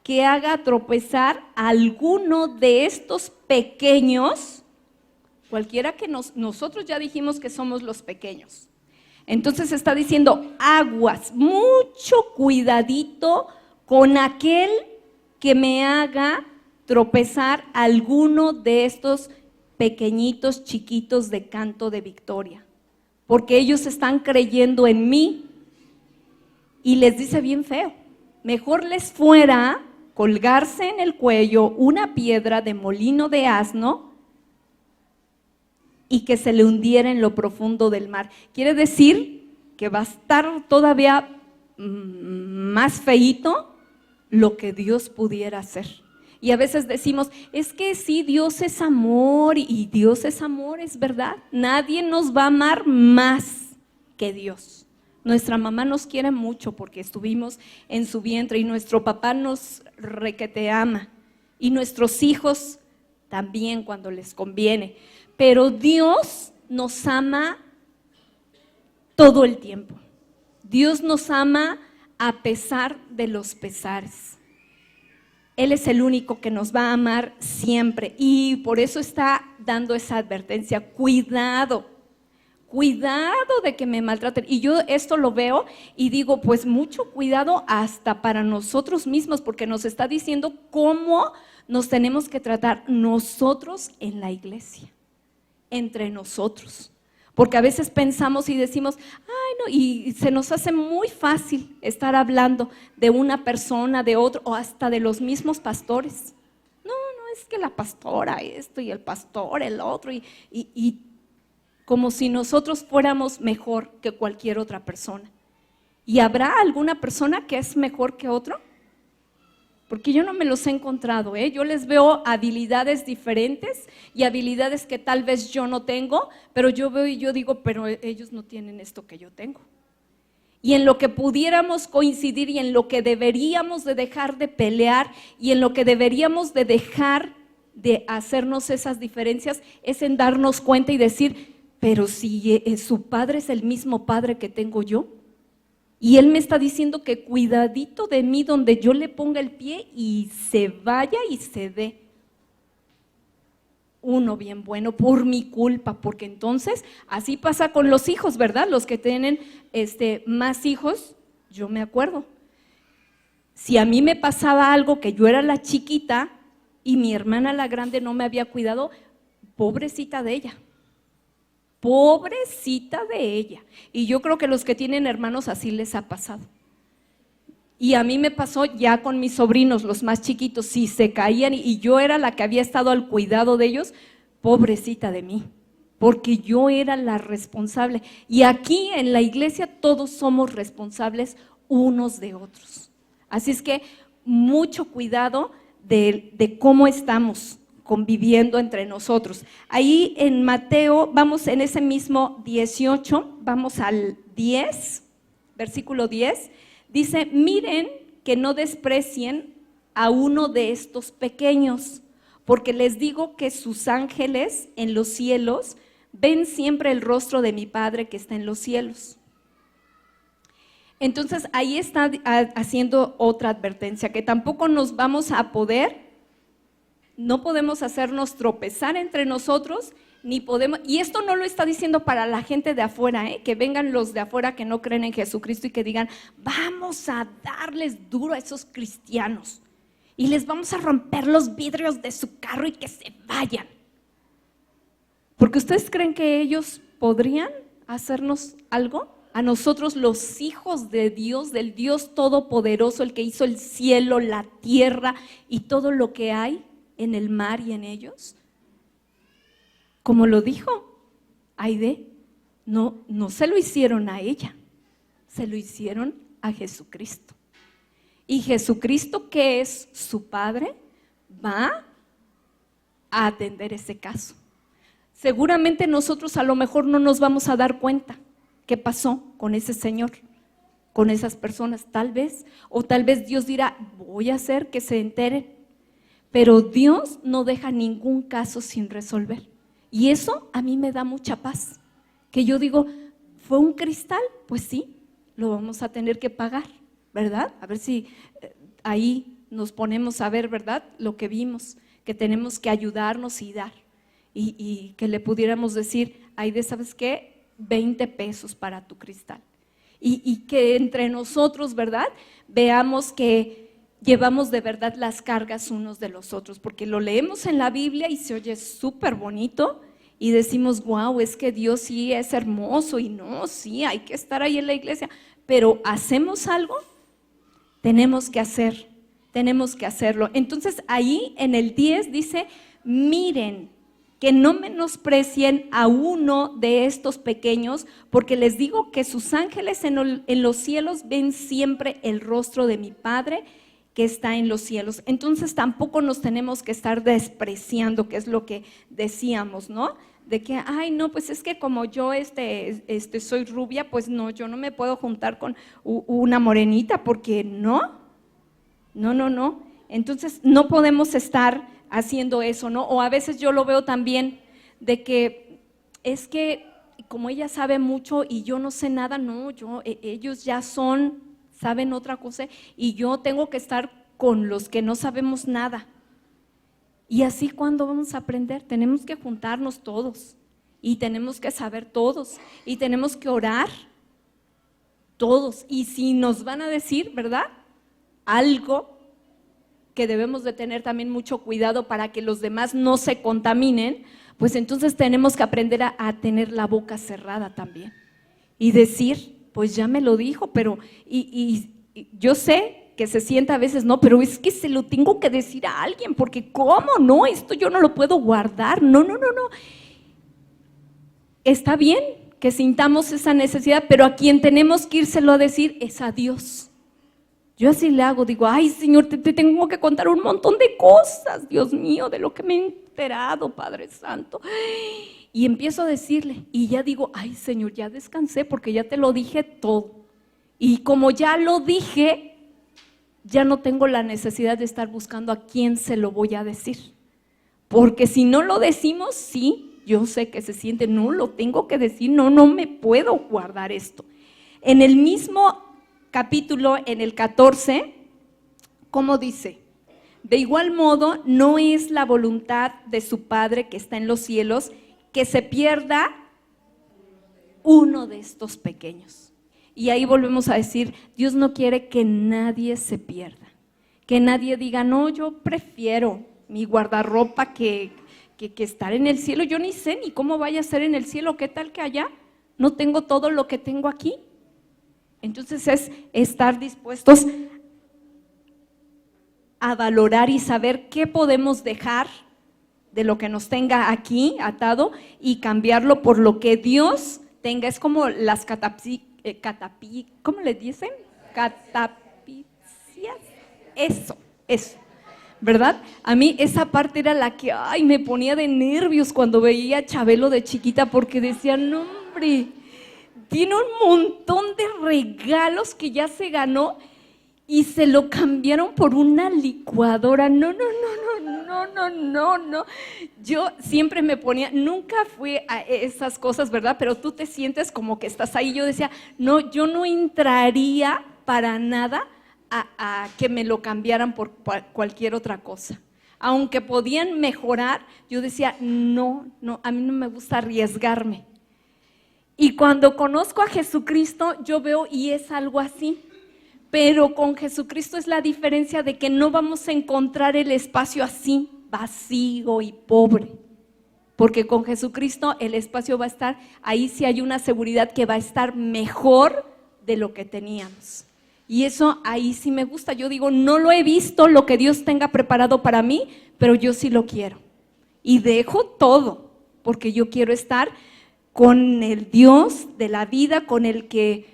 que haga tropezar a alguno de estos pequeños, cualquiera que nosotros ya dijimos que somos los pequeños. Entonces está diciendo, aguas, mucho cuidadito con aquel que me haga tropezar a alguno de estos pequeñitos, chiquitos de canto de victoria, porque ellos están creyendo en mí. Y les dice bien feo, mejor les fuera colgarse en el cuello una piedra de molino de asno y que se le hundiera en lo profundo del mar. Quiere decir que va a estar todavía más feíto lo que Dios pudiera hacer. Y a veces decimos, es que sí, Dios es amor, y Dios es amor, es verdad. Nadie nos va a amar más que Dios. Nuestra mamá nos quiere mucho porque estuvimos en su vientre, y nuestro papá nos requete ama, y nuestros hijos también cuando les conviene. Pero Dios nos ama todo el tiempo. Dios nos ama a pesar de los pesares. Él es el único que nos va a amar siempre, y por eso está dando esa advertencia. Cuidado de que me maltraten. Y yo esto lo veo y digo, pues mucho cuidado hasta para nosotros mismos, porque nos está diciendo cómo nos tenemos que tratar nosotros en la iglesia, entre nosotros. Porque a veces pensamos y decimos, ay no, y se nos hace muy fácil estar hablando de una persona, de otro, o hasta de los mismos pastores. No, es que la pastora esto y el pastor el otro, y como si nosotros fuéramos mejor que cualquier otra persona. ¿Y habrá alguna persona que es mejor que otro? Porque yo no me los he encontrado, yo les veo habilidades diferentes y habilidades que tal vez yo no tengo, pero yo veo y yo digo, pero ellos no tienen esto que yo tengo. Y en lo que pudiéramos coincidir, y en lo que deberíamos de dejar de pelear, y en lo que deberíamos de dejar de hacernos esas diferencias, es en darnos cuenta y decir, pero si su padre es el mismo padre que tengo yo, y él me está diciendo que cuidadito de mí donde yo le ponga el pie y se vaya y se dé uno bien bueno por mi culpa, porque entonces así pasa con los hijos, ¿verdad? Los que tienen más hijos, yo me acuerdo, si a mí me pasaba algo que yo era la chiquita y mi hermana la grande no me había cuidado, pobrecita de ella. Pobrecita de ella. Y yo creo que los que tienen hermanos así les ha pasado. Y a mí me pasó ya con mis sobrinos, los más chiquitos, si se caían y yo era la que había estado al cuidado de ellos, pobrecita de mí, porque yo era la responsable. Y aquí en la iglesia todos somos responsables unos de otros. Así es que mucho cuidado de cómo estamos conviviendo entre nosotros. Ahí en Mateo, vamos en ese mismo 18, vamos al 10, versículo 10, dice, miren que no desprecien a uno de estos pequeños, porque les digo que sus ángeles en los cielos ven siempre el rostro de mi Padre que está en los cielos. Entonces ahí está haciendo otra advertencia, que tampoco nos vamos a no podemos hacernos tropezar entre nosotros, ni podemos, y esto no lo está diciendo para la gente de afuera, que vengan los de afuera que no creen en Jesucristo y que digan, vamos a darles duro a esos cristianos y les vamos a romper los vidrios de su carro y que se vayan. Porque ustedes creen que ellos podrían hacernos algo, a nosotros los hijos de Dios, del Dios Todopoderoso, el que hizo el cielo, la tierra y todo lo que hay en el mar y en ellos. Como lo dijo Aide, no se lo hicieron a ella, se lo hicieron a Jesucristo. Y Jesucristo, que es su Padre, va a atender ese caso. Seguramente nosotros a lo mejor no nos vamos a dar cuenta ¿Qué pasó con ese señor? Con esas personas, tal vez. O tal vez Dios dirá, voy a hacer que se enteren. Pero Dios no deja ningún caso sin resolver. Y eso a mí me da mucha paz. Que yo digo, ¿fue un cristal? Pues sí, lo vamos a tener que pagar, ¿verdad? A ver si ahí nos ponemos a ver, ¿verdad? Lo que vimos, que tenemos que ayudarnos y dar. Y que le pudiéramos decir, Aide, ¿sabes qué? 20 pesos para tu cristal. Y que entre nosotros, ¿verdad? Veamos que llevamos de verdad las cargas unos de los otros, porque lo leemos en la Biblia y se oye súper bonito y decimos, wow, es que Dios sí es hermoso y no, sí, hay que estar ahí en la iglesia, pero ¿hacemos algo? Tenemos que hacerlo. Entonces ahí en el 10 dice, miren, que no menosprecien a uno de estos pequeños, porque les digo que sus ángeles en los cielos ven siempre el rostro de mi Padre que está en los cielos. Entonces tampoco nos tenemos que estar despreciando, que es lo que decíamos, ¿no? De que, ay, no, pues es que como yo soy rubia, pues no, yo no me puedo juntar con una morenita, porque no. Entonces no podemos estar haciendo eso, ¿no? O a veces yo lo veo también de que es que como ella sabe mucho y yo no sé nada, no, ellos ya saben otra cosa y yo tengo que estar con los que no sabemos nada. Y así, ¿cuándo vamos a aprender? Tenemos que juntarnos todos y tenemos que saber todos y tenemos que orar todos. Y si nos van a decir, ¿verdad? Algo que debemos de tener también mucho cuidado para que los demás no se contaminen, pues entonces tenemos que aprender a tener la boca cerrada también y decir, pues ya me lo dijo, pero y yo sé que se sienta a veces, no, pero es que se lo tengo que decir a alguien, porque ¿cómo? No, esto yo no lo puedo guardar, no. Está bien que sintamos esa necesidad, pero a quien tenemos que írselo a decir es a Dios. Yo así le hago, digo, ay Señor, te tengo que contar un montón de cosas, Dios mío, de lo que me he enterado, Padre Santo. Y empiezo a decirle, y ya digo, ay Señor, ya descansé porque ya te lo dije todo. Y como ya lo dije, ya no tengo la necesidad de estar buscando a quién se lo voy a decir. Porque si no lo decimos, sí, yo sé que se siente, no, lo tengo que decir, no me puedo guardar esto. En el mismo capítulo, en el 14, ¿cómo dice? De igual modo, no es la voluntad de su Padre que está en los cielos que se pierda uno de estos pequeños. Y ahí volvemos a decir, Dios no quiere que nadie se pierda, que nadie diga, no, yo prefiero mi guardarropa que estar en el cielo. Yo ni sé ni cómo vaya a ser en el cielo, ¿qué tal que allá no tengo todo lo que tengo aquí? Entonces es estar dispuestos a valorar y saber qué podemos dejar de lo que nos tenga aquí atado y cambiarlo por lo que Dios tenga. Es como las ¿cómo le dicen? Catapicias. Eso, ¿verdad? A mí esa parte era la que, ay, me ponía de nervios cuando veía a Chabelo de chiquita, porque decía, no hombre, tiene un montón de regalos que ya se ganó y se lo cambiaron por una licuadora. No. Yo siempre me ponía, nunca fui a esas cosas, ¿verdad? Pero tú te sientes como que estás ahí. Yo decía, no, yo no entraría para nada a que me lo cambiaran por cualquier otra cosa. Aunque podían mejorar, yo decía, no, a mí no me gusta arriesgarme. Y cuando conozco a Jesucristo, yo veo y es algo así. Pero con Jesucristo es la diferencia de que no vamos a encontrar el espacio así, vacío y pobre. Porque con Jesucristo el espacio va a estar, ahí sí hay una seguridad que va a estar mejor de lo que teníamos. Y eso ahí sí me gusta. Yo digo, no lo he visto lo que Dios tenga preparado para mí, pero yo sí lo quiero. Y dejo todo, porque yo quiero estar con el Dios de la vida, con el que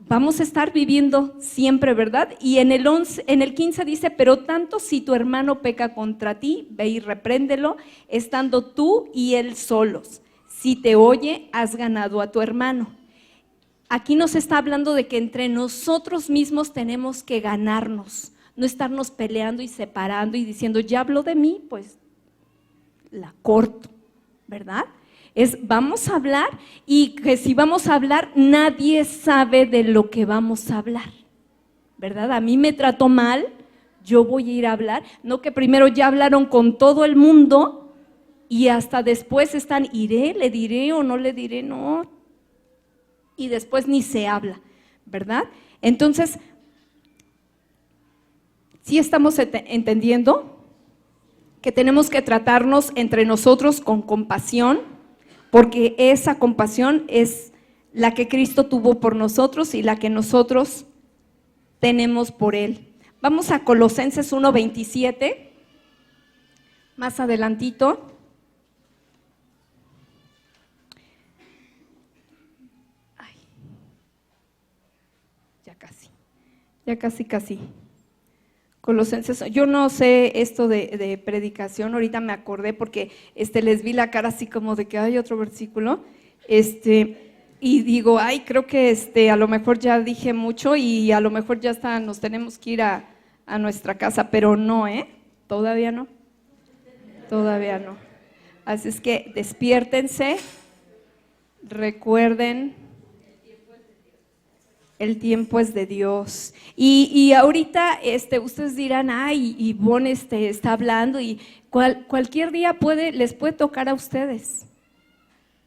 vamos a estar viviendo siempre, ¿verdad? Y en el 15 dice, pero tanto si tu hermano peca contra ti, ve y repréndelo, estando tú y él solos. Si te oye, has ganado a tu hermano. aquí nos está hablando de que entre nosotros mismos tenemos que ganarnos, no estarnos peleando y separando y diciendo, ya habló de mí, pues la corto, ¿verdad? Vamos a hablar, y que si vamos a hablar, nadie sabe de lo que vamos a hablar, ¿verdad? A mí me trató mal, yo voy a ir a hablar, no que primero ya hablaron con todo el mundo y hasta después están, iré, le diré o no le diré, no, y después ni se habla, ¿verdad? Entonces, ¿sí estamos entendiendo que tenemos que tratarnos entre nosotros con compasión? Porque esa compasión es la que Cristo tuvo por nosotros y la que nosotros tenemos por Él. Vamos a Colosenses 1:27, más adelantito. Ay, ya casi. Colosenses, yo no sé esto de predicación, ahorita me acordé porque les vi la cara así como de que hay otro versículo, y digo, ay, creo que a lo mejor ya dije mucho y a lo mejor ya hasta nos tenemos que ir a nuestra casa, pero no, todavía no. Así es que despiértense, recuerden, el tiempo es de Dios. Y ahorita ustedes dirán, ay, Ivonne está hablando y cualquier día les puede tocar a ustedes.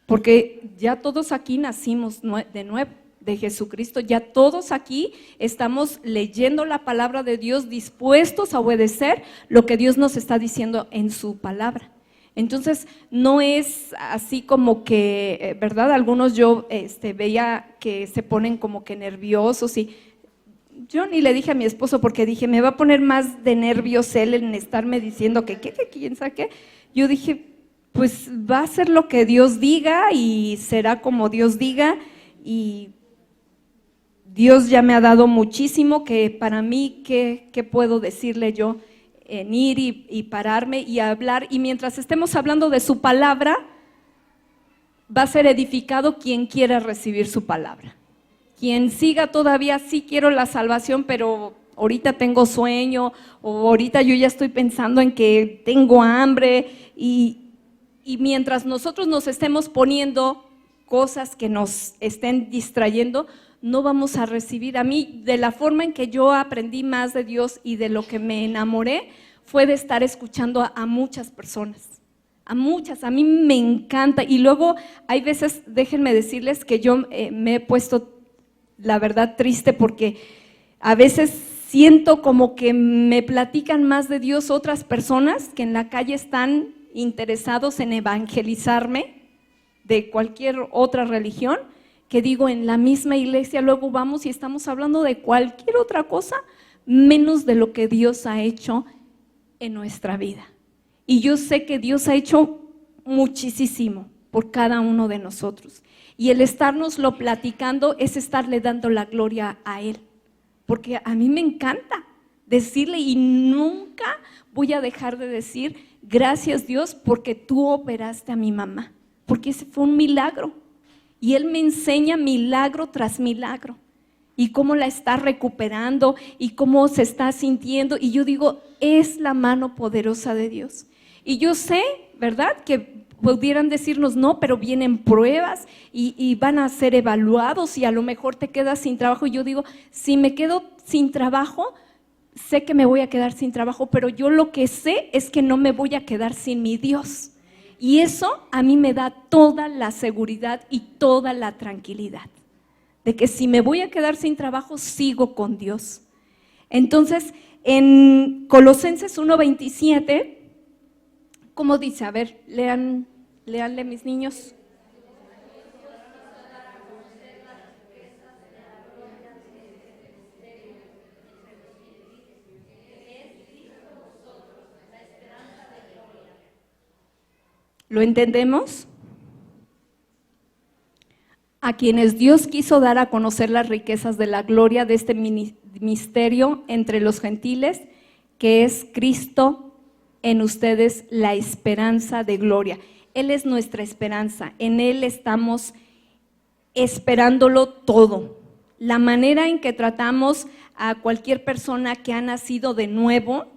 Porque ya todos aquí nacimos de nuevo, de Jesucristo, ya todos aquí estamos leyendo la palabra de Dios, dispuestos a obedecer lo que Dios nos está diciendo en su palabra. Entonces, no es así como que, ¿verdad? Algunos yo veía que se ponen como que nerviosos y yo ni le dije a mi esposo porque dije, me va a poner más de nervios él en estarme diciendo que quién sabe qué. Yo dije, pues va a ser lo que Dios diga y será como Dios diga, y Dios ya me ha dado muchísimo, que para mí, ¿qué puedo decirle yo? En ir y pararme y hablar, y mientras estemos hablando de su palabra, va a ser edificado quien quiera recibir su palabra. Quien siga todavía, sí quiero la salvación, pero ahorita tengo sueño, o ahorita yo ya estoy pensando en que tengo hambre, y mientras nosotros nos estemos poniendo cosas que nos estén distrayendo, no vamos a recibir. A mí, de la forma en que yo aprendí más de Dios y de lo que me enamoré, fue de estar escuchando a muchas personas, a mí me encanta. Y luego hay veces, déjenme decirles que yo me he puesto, la verdad, triste porque a veces siento como que me platican más de Dios otras personas que en la calle están interesados en evangelizarme de cualquier otra religión, que digo, en la misma iglesia luego vamos y estamos hablando de cualquier otra cosa menos de lo que Dios ha hecho en nuestra vida. Y yo sé que Dios ha hecho muchísimo por cada uno de nosotros, y el estarnoslo platicando es estarle dando la gloria a Él, porque a mí me encanta decirle, y nunca voy a dejar de decir, gracias Dios porque tú operaste a mi mamá, porque ese fue un milagro. Y Él me enseña milagro tras milagro, y cómo la está recuperando y cómo se está sintiendo, y yo digo, es la mano poderosa de Dios. Y yo sé, ¿verdad?, que pudieran decirnos, no, pero vienen pruebas y van a ser evaluados y a lo mejor te quedas sin trabajo. Y yo digo, si me quedo sin trabajo, sé que me voy a quedar sin trabajo, pero yo lo que sé es que no me voy a quedar sin mi Dios. Y eso a mí me da toda la seguridad y toda la tranquilidad de que si me voy a quedar sin trabajo, sigo con Dios. Entonces, en Colosenses 1:27, ¿cómo dice? A ver, léanle mis niños. ¿Lo entendemos? A quienes Dios quiso dar a conocer las riquezas de la gloria de este misterio entre los gentiles, que es Cristo en ustedes, la esperanza de gloria. Él es nuestra esperanza, en Él estamos esperándolo todo. La manera en que tratamos a cualquier persona que ha nacido de nuevo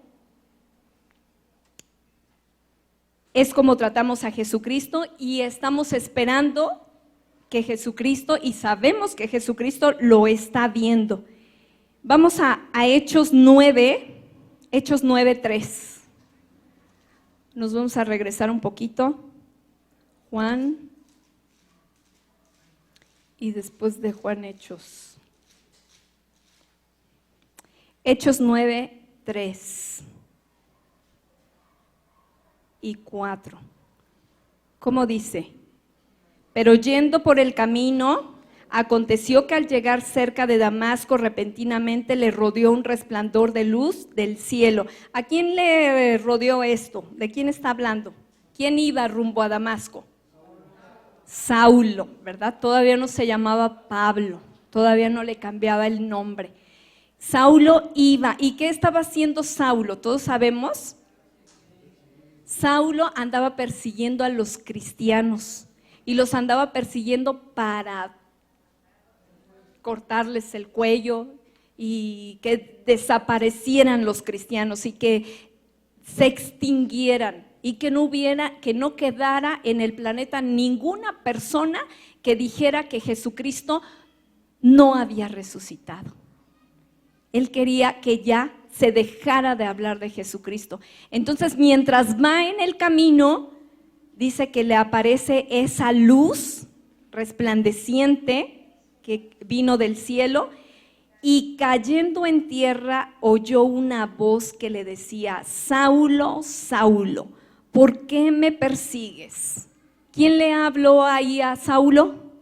es como tratamos a Jesucristo, y estamos esperando que Jesucristo, y sabemos que Jesucristo lo está viendo. Vamos a Hechos 9, Hechos 9:3. Nos vamos a regresar un poquito. Juan, y después de Juan, Hechos. Hechos 9:3 y 4. ¿Cómo dice? Pero yendo por el camino, aconteció que al llegar cerca de Damasco, repentinamente le rodeó un resplandor de luz del cielo. ¿A quién le rodeó esto? ¿De quién está hablando? ¿Quién iba rumbo a Damasco? Saulo, ¿verdad? Todavía no se llamaba Pablo, todavía no le cambiaba el nombre. Saulo iba. ¿Y qué estaba haciendo Saulo? Todos sabemos. Saulo andaba persiguiendo a los cristianos, y los andaba persiguiendo para cortarles el cuello y que desaparecieran los cristianos y que se extinguieran, y que no quedara en el planeta ninguna persona que dijera que Jesucristo no había resucitado. Él quería que ya se dejara de hablar de Jesucristo. Entonces, mientras va en el camino, dice que le aparece esa luz resplandeciente que vino del cielo, y cayendo en tierra oyó una voz que le decía: Saulo, Saulo, ¿por qué me persigues? ¿Quién le habló ahí a Saulo?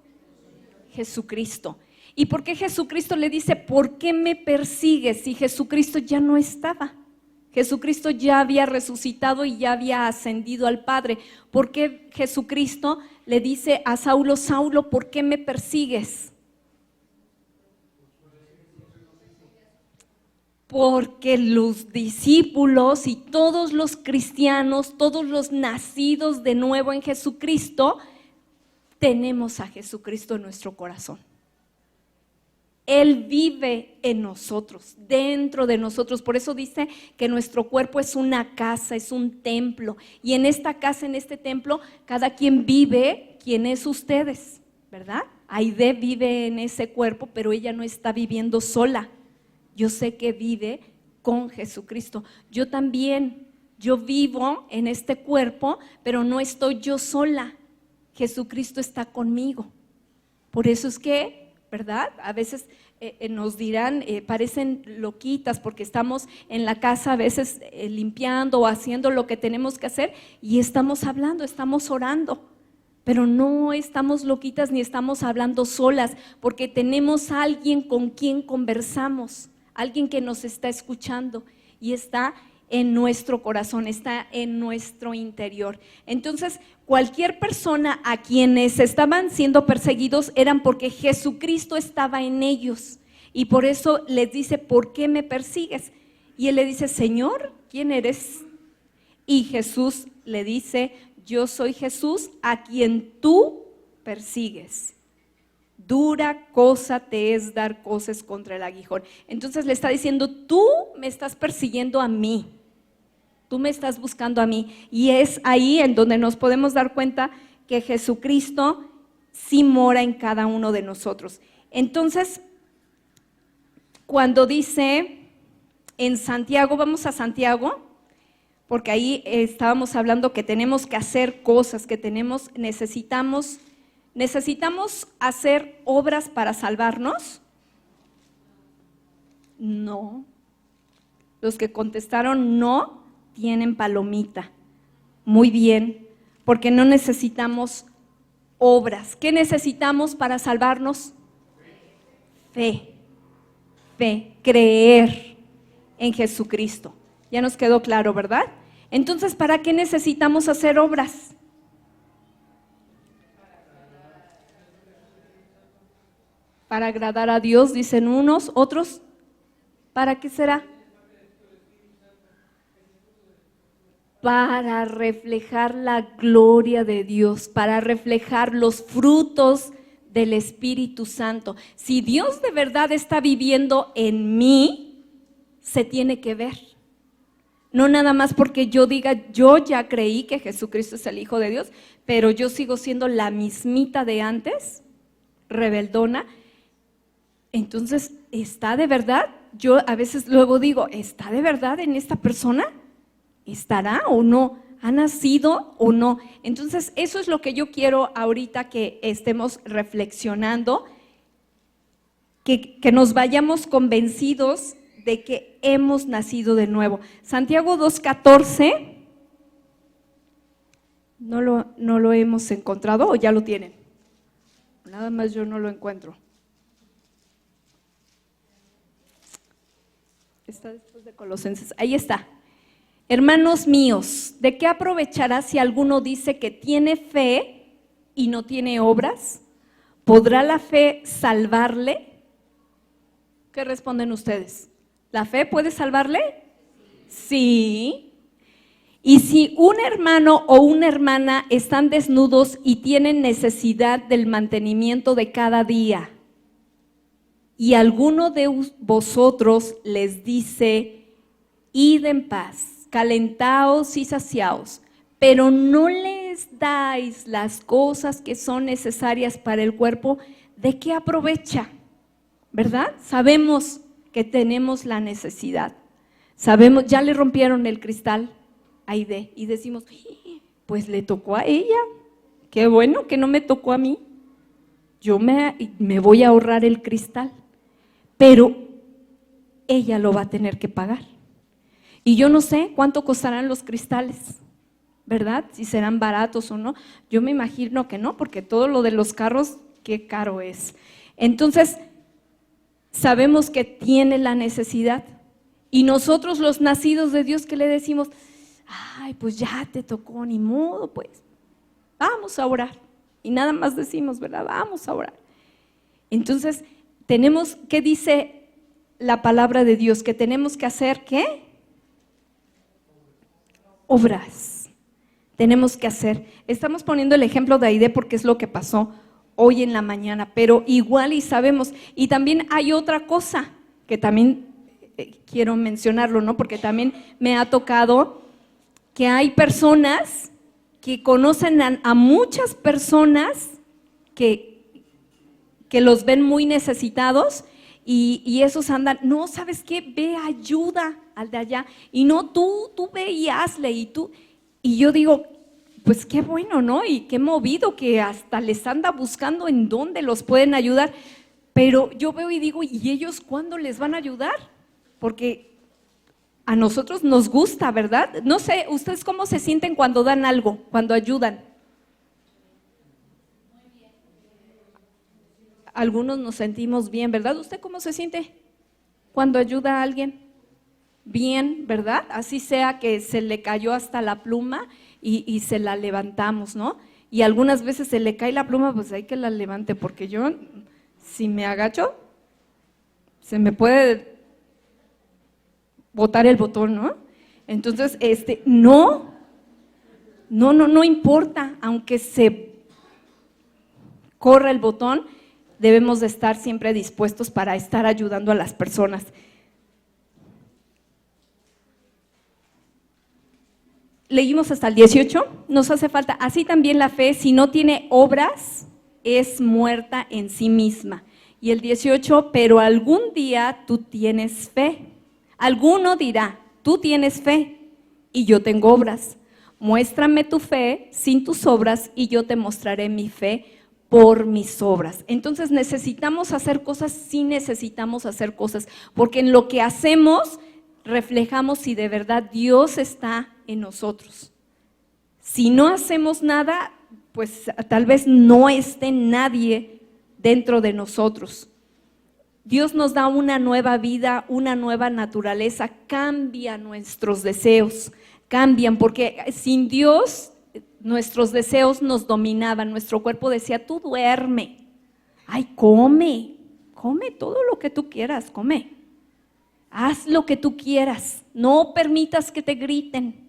Jesucristo. ¿Y por qué Jesucristo le dice: ¿por qué me persigues? Si Jesucristo ya no estaba. Jesucristo ya había resucitado y ya había ascendido al Padre. ¿Por qué Jesucristo le dice a Saulo: Saulo, ¿por qué me persigues? Porque los discípulos y todos los cristianos, todos los nacidos de nuevo en Jesucristo, tenemos a Jesucristo en nuestro corazón. Él vive en nosotros, dentro de nosotros. Por eso dice que nuestro cuerpo es una casa, es un templo. Y en esta casa, en este templo, cada quien vive quien es ustedes, ¿verdad? Aide vive en ese cuerpo, pero ella no está viviendo sola. Yo sé que vive con Jesucristo. Yo también, yo vivo en este cuerpo, pero no estoy yo sola. Jesucristo está conmigo. Por eso es que, ¿verdad? A veces nos dirán, parecen loquitas porque estamos en la casa a veces limpiando o haciendo lo que tenemos que hacer, y estamos hablando, estamos orando. Pero no estamos loquitas ni estamos hablando solas, porque tenemos a alguien con quien conversamos, alguien que nos está escuchando y está en nuestro corazón, está en nuestro interior. Entonces, cualquier persona a quienes estaban siendo perseguidos eran porque Jesucristo estaba en ellos, y por eso les dice: ¿por qué me persigues? Y él le dice: Señor, ¿quién eres? Y Jesús le dice: yo soy Jesús a quien tú persigues. Dura cosa te es dar coces contra el aguijón. Entonces le está diciendo: tú me estás persiguiendo a mí, tú me estás buscando a mí. Y es ahí en donde nos podemos dar cuenta que Jesucristo sí mora en cada uno de nosotros. Entonces, cuando dice en Santiago, vamos a Santiago, porque ahí estábamos hablando que tenemos que hacer cosas, que necesitamos hacer obras para salvarnos. No. Los que contestaron no tienen palomita. Muy bien, porque no necesitamos obras. ¿Qué necesitamos para salvarnos? Fe. Fe, creer en Jesucristo. Ya nos quedó claro, ¿verdad? Entonces, ¿para qué necesitamos hacer obras? Para agradar a Dios, dicen unos, otros, ¿para qué será? Para reflejar la gloria de Dios, para reflejar los frutos del Espíritu Santo. Si Dios de verdad está viviendo en mí, se tiene que ver. No nada más porque yo diga, yo ya creí que Jesucristo es el Hijo de Dios, pero yo sigo siendo la mismita de antes, rebeldona. Entonces, ¿está de verdad? Yo a veces luego digo, ¿está de verdad en esta persona? ¿Estará o no? ¿Ha nacido o no? Entonces, eso es lo que yo quiero ahorita que estemos reflexionando, que nos vayamos convencidos de que hemos nacido de nuevo. Santiago 2:14, ¿no lo hemos encontrado o ya lo tienen? Nada más yo no lo encuentro. Está después de Colosenses, ahí está. Hermanos míos, ¿de qué aprovechará si alguno dice que tiene fe y no tiene obras? ¿Podrá la fe salvarle? ¿Qué responden ustedes? ¿La fe puede salvarle? Sí. Y si un hermano o una hermana están desnudos y tienen necesidad del mantenimiento de cada día, y alguno de vosotros les dice, id en paz, calentaos y saciaos, pero no les dais las cosas que son necesarias para el cuerpo, ¿de qué aprovecha? ¿Verdad? Sabemos que tenemos la necesidad. Sabemos, ya le rompieron el cristal a Aide y decimos, pues le tocó a ella, qué bueno que no me tocó a mí, yo me voy a ahorrar el cristal, pero ella lo va a tener que pagar. Y yo no sé cuánto costarán los cristales, ¿verdad? Si serán baratos o no. Yo me imagino que no, porque todo lo de los carros, qué caro es. Entonces, sabemos que tiene la necesidad. Y nosotros los nacidos de Dios, ¿qué le decimos? Ay, pues ya te tocó, ni modo, pues. Vamos a orar. Y nada más decimos, ¿verdad? Vamos a orar. Entonces, tenemos, ¿qué dice la palabra de Dios? Que tenemos que hacer, ¿qué? Obras. Tenemos que hacer. Estamos poniendo el ejemplo de Aide porque es lo que pasó hoy en la mañana, pero igual y sabemos. Y también hay otra cosa que también quiero mencionarlo, ¿no? Porque también me ha tocado que hay personas que conocen a muchas personas que los ven muy necesitados y esos andan, no, ¿sabes qué? Ve, ayuda al de allá, y no, tú ve y hazle, y yo digo, pues qué bueno, ¿no? Y qué movido que hasta les anda buscando en dónde los pueden ayudar, pero yo veo y digo, ¿y ellos cuándo les van a ayudar? Porque a nosotros nos gusta, ¿verdad? No sé, ¿ustedes cómo se sienten cuando dan algo, cuando ayudan? Algunos nos sentimos bien, ¿verdad? ¿Usted cómo se siente cuando ayuda a alguien? Bien, ¿verdad? Así sea que se le cayó hasta la pluma y se la levantamos, ¿no? Y algunas veces se le cae la pluma, pues hay que la levante, porque yo, si me agacho, se me puede botar el botón, ¿no? Entonces, no importa, aunque se corra el botón, debemos de estar siempre dispuestos para estar ayudando a las personas. Leímos hasta el 18, nos hace falta, así también la fe, si no tiene obras, es muerta en sí misma. Y el 18, pero algún día tú tienes fe. Alguno dirá, tú tienes fe y yo tengo obras. Muéstrame tu fe sin tus obras y yo te mostraré mi fe por mis obras. Entonces necesitamos hacer cosas, sí necesitamos hacer cosas, porque en lo que hacemos reflejamos si de verdad Dios está en nosotros. Si no hacemos nada, pues tal vez no esté nadie dentro de nosotros. Dios nos da una nueva vida, una nueva naturaleza, cambia nuestros deseos, cambian, porque sin Dios nuestros deseos nos dominaban, nuestro cuerpo decía, tú duerme, ay, come todo lo que tú quieras, come, haz lo que tú quieras, no permitas que te griten.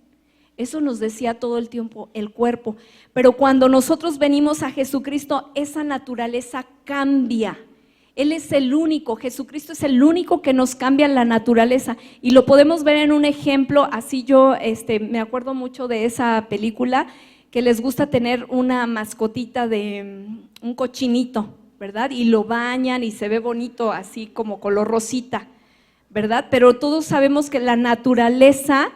Eso nos decía todo el tiempo el cuerpo. Pero cuando nosotros venimos a Jesucristo, esa naturaleza cambia. Él es el único, Jesucristo es el único que nos cambia la naturaleza. Y lo podemos ver en un ejemplo, así yo me acuerdo mucho de esa película, que les gusta tener una mascotita de un cochinito, ¿verdad? Y lo bañan y se ve bonito, así como color rosita, ¿verdad? Pero todos sabemos que la naturaleza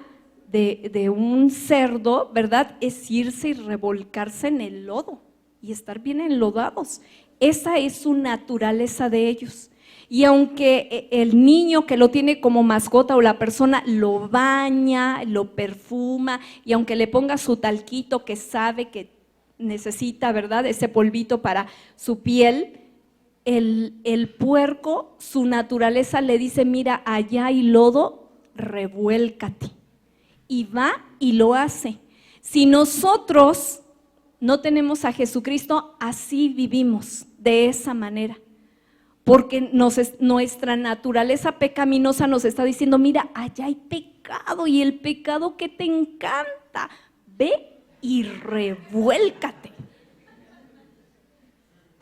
de un cerdo, ¿verdad? Es irse y revolcarse en el lodo y estar bien enlodados. Esa es su naturaleza de ellos. Y aunque el niño que lo tiene como mascota o la persona lo baña, lo perfuma, y aunque le ponga su talquito que sabe que necesita, ¿verdad?, ese polvito para su piel, el puerco, su naturaleza le dice, mira, allá hay lodo, revuélcate. Y va y lo hace. Si nosotros no tenemos a Jesucristo, así vivimos, de esa manera. Porque nuestra naturaleza pecaminosa nos está diciendo, mira, allá hay pecado y el pecado que te encanta, ve y revuélcate.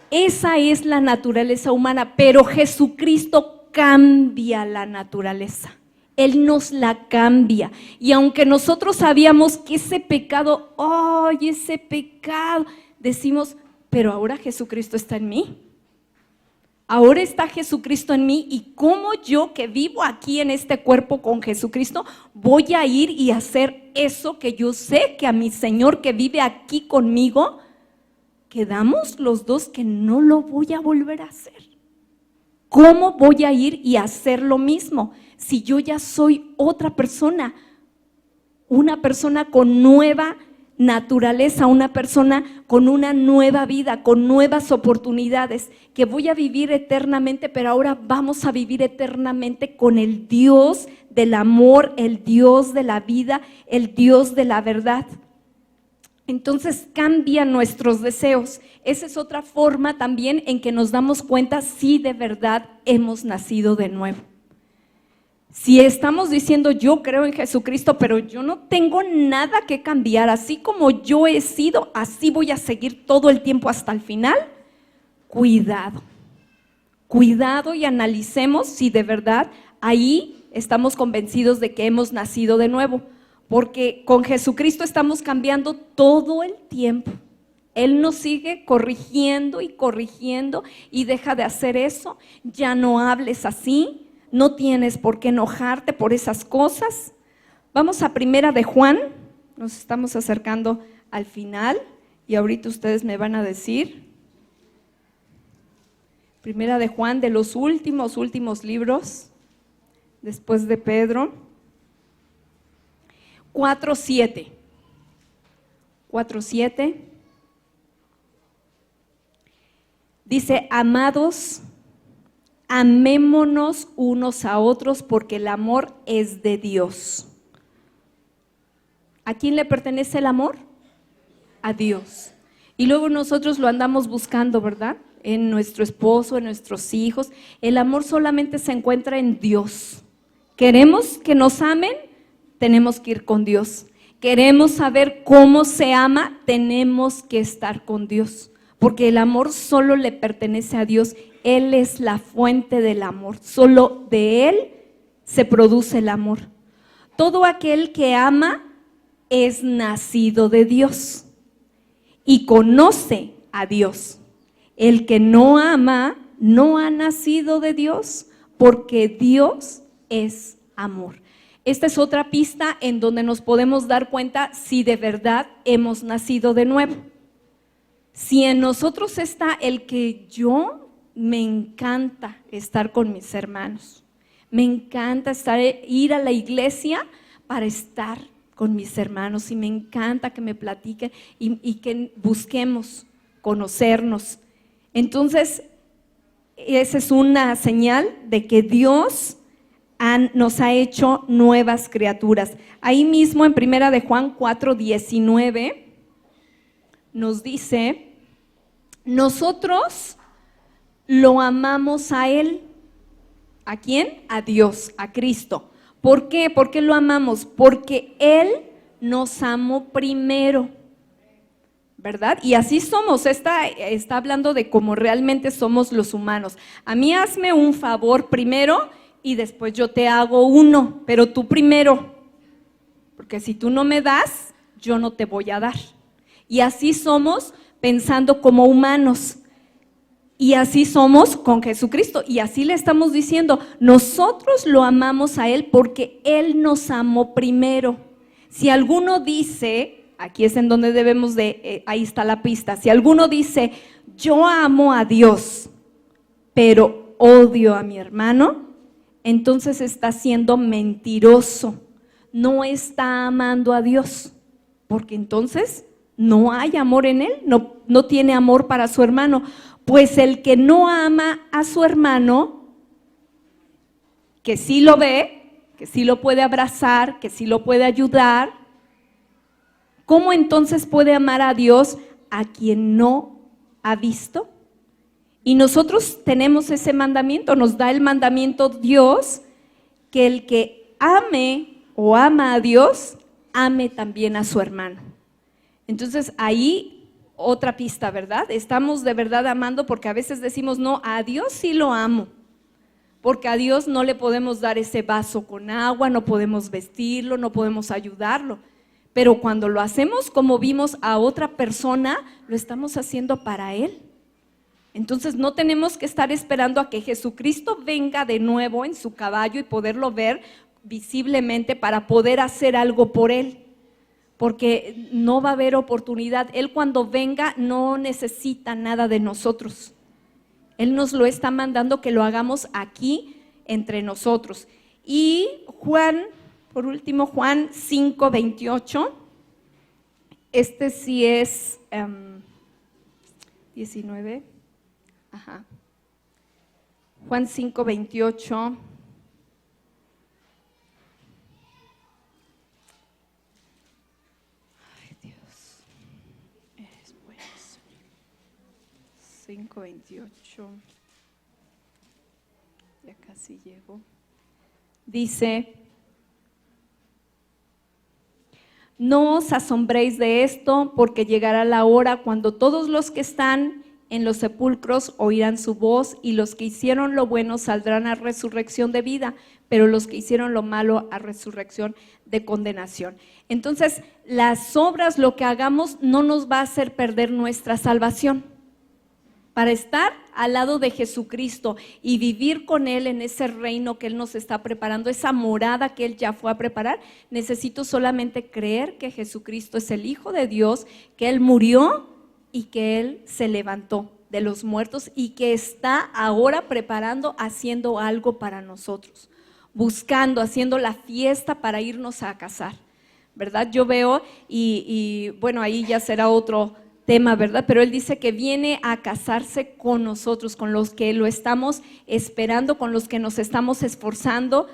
Esa es la naturaleza humana, pero Jesucristo cambia la naturaleza. Él nos la cambia. Y aunque nosotros sabíamos que ese pecado, ¡ay, ese pecado! Decimos, pero ahora Jesucristo está en mí. Ahora está Jesucristo en mí, y cómo yo que vivo aquí en este cuerpo con Jesucristo voy a ir y hacer eso que yo sé que a mi Señor que vive aquí conmigo, quedamos los dos que no lo voy a volver a hacer. ¿Cómo voy a ir y hacer lo mismo si yo ya soy otra persona? Una persona con nueva naturaleza, una persona con una nueva vida, con nuevas oportunidades, que voy a vivir eternamente, pero ahora vamos a vivir eternamente con el Dios del amor, el Dios de la vida, el Dios de la verdad. Entonces cambian nuestros deseos. Esa es otra forma también en que nos damos cuenta si de verdad hemos nacido de nuevo. Si estamos diciendo yo creo en Jesucristo, pero yo no tengo nada que cambiar, así como yo he sido, así voy a seguir todo el tiempo hasta el final, cuidado. Cuidado y analicemos si de verdad ahí estamos convencidos de que hemos nacido de nuevo. Porque con Jesucristo estamos cambiando todo el tiempo. Él nos sigue corrigiendo y deja de hacer eso. Ya no hables así, no tienes por qué enojarte por esas cosas. Vamos a Primera de Juan, nos estamos acercando al final y ahorita ustedes me van a decir. Primera de Juan, de los últimos libros, después de Pedro. 4:7 dice, amados, amémonos unos a otros porque el amor es de Dios. ¿A quién le pertenece el amor? A Dios. Y luego nosotros lo andamos buscando, ¿verdad? En nuestro esposo, en nuestros hijos. El amor solamente se encuentra en Dios. ¿Queremos que nos amen? Tenemos que ir con Dios. Queremos saber cómo se ama, tenemos que estar con Dios, porque el amor solo le pertenece a Dios. Él es la fuente del amor, solo de Él se produce el amor. Todo aquel que ama es nacido de Dios y conoce a Dios. El que no ama no ha nacido de Dios, porque Dios es amor. Esta es otra pista en donde nos podemos dar cuenta si de verdad hemos nacido de nuevo. Si en nosotros está el que yo me encanta estar con mis hermanos, me encanta ir a la iglesia para estar con mis hermanos y me encanta que me platiquen y que busquemos conocernos. Entonces, esa es una señal de que Dios nos ha hecho nuevas criaturas. Ahí mismo en Primera de Juan 4:19 nos dice, nosotros lo amamos a Él. ¿A quién? A Dios, a Cristo. ¿Por qué? ¿Por qué lo amamos? Porque Él nos amó primero, ¿verdad? Y así somos, está hablando de cómo realmente somos los humanos. A mí hazme un favor primero y después yo te hago uno, pero tú primero, porque si tú no me das, yo no te voy a dar. Y así somos pensando como humanos. Y así somos con Jesucristo. Y así le estamos diciendo, nosotros lo amamos a Él porque Él nos amó primero. Si alguno dice, aquí es en donde debemos de, ahí está la pista. Si alguno dice, yo amo a Dios, pero odio a mi hermano, entonces está siendo mentiroso. No está amando a Dios, porque entonces no hay amor en él, no tiene amor para su hermano. Pues el que no ama a su hermano, que sí lo ve, que sí lo puede abrazar, que sí lo puede ayudar, ¿cómo entonces puede amar a Dios a quien no ha visto? Y nosotros tenemos ese mandamiento, nos da el mandamiento Dios, que el que ame o ama a Dios, ame también a su hermano. Entonces ahí otra pista, ¿verdad? Estamos de verdad amando, porque a veces decimos, no, a Dios sí lo amo, porque a Dios no le podemos dar ese vaso con agua, no podemos vestirlo, no podemos ayudarlo, pero cuando lo hacemos como vimos a otra persona, lo estamos haciendo para Él. Entonces no tenemos que estar esperando a que Jesucristo venga de nuevo en su caballo y poderlo ver visiblemente para poder hacer algo por Él, porque no va a haber oportunidad. Él cuando venga no necesita nada de nosotros. Él nos lo está mandando que lo hagamos aquí entre nosotros. Y Juan, por último, Juan 5:28, este sí es 19, Juan 5:28. Ay, Dios, eres bueno, Señor. 5:28, ya casi llego. Dice: no os asombréis de esto, porque llegará la hora cuando todos los que están en los sepulcros oirán su voz, y los que hicieron lo bueno saldrán a resurrección de vida, pero los que hicieron lo malo a resurrección de condenación. Entonces, las obras, lo que hagamos, no nos va a hacer perder nuestra salvación. Para estar al lado de Jesucristo y vivir con Él en ese reino que Él nos está preparando, esa morada que Él ya fue a preparar, necesito solamente creer que Jesucristo es el Hijo de Dios, que Él murió y que Él se levantó de los muertos y que está ahora preparando, haciendo algo para nosotros, buscando, haciendo la fiesta para irnos a casar, ¿verdad? Yo veo y bueno, ahí ya será otro tema, ¿verdad? Pero Él dice que viene a casarse con nosotros, con los que lo estamos esperando, con los que nos estamos esforzando,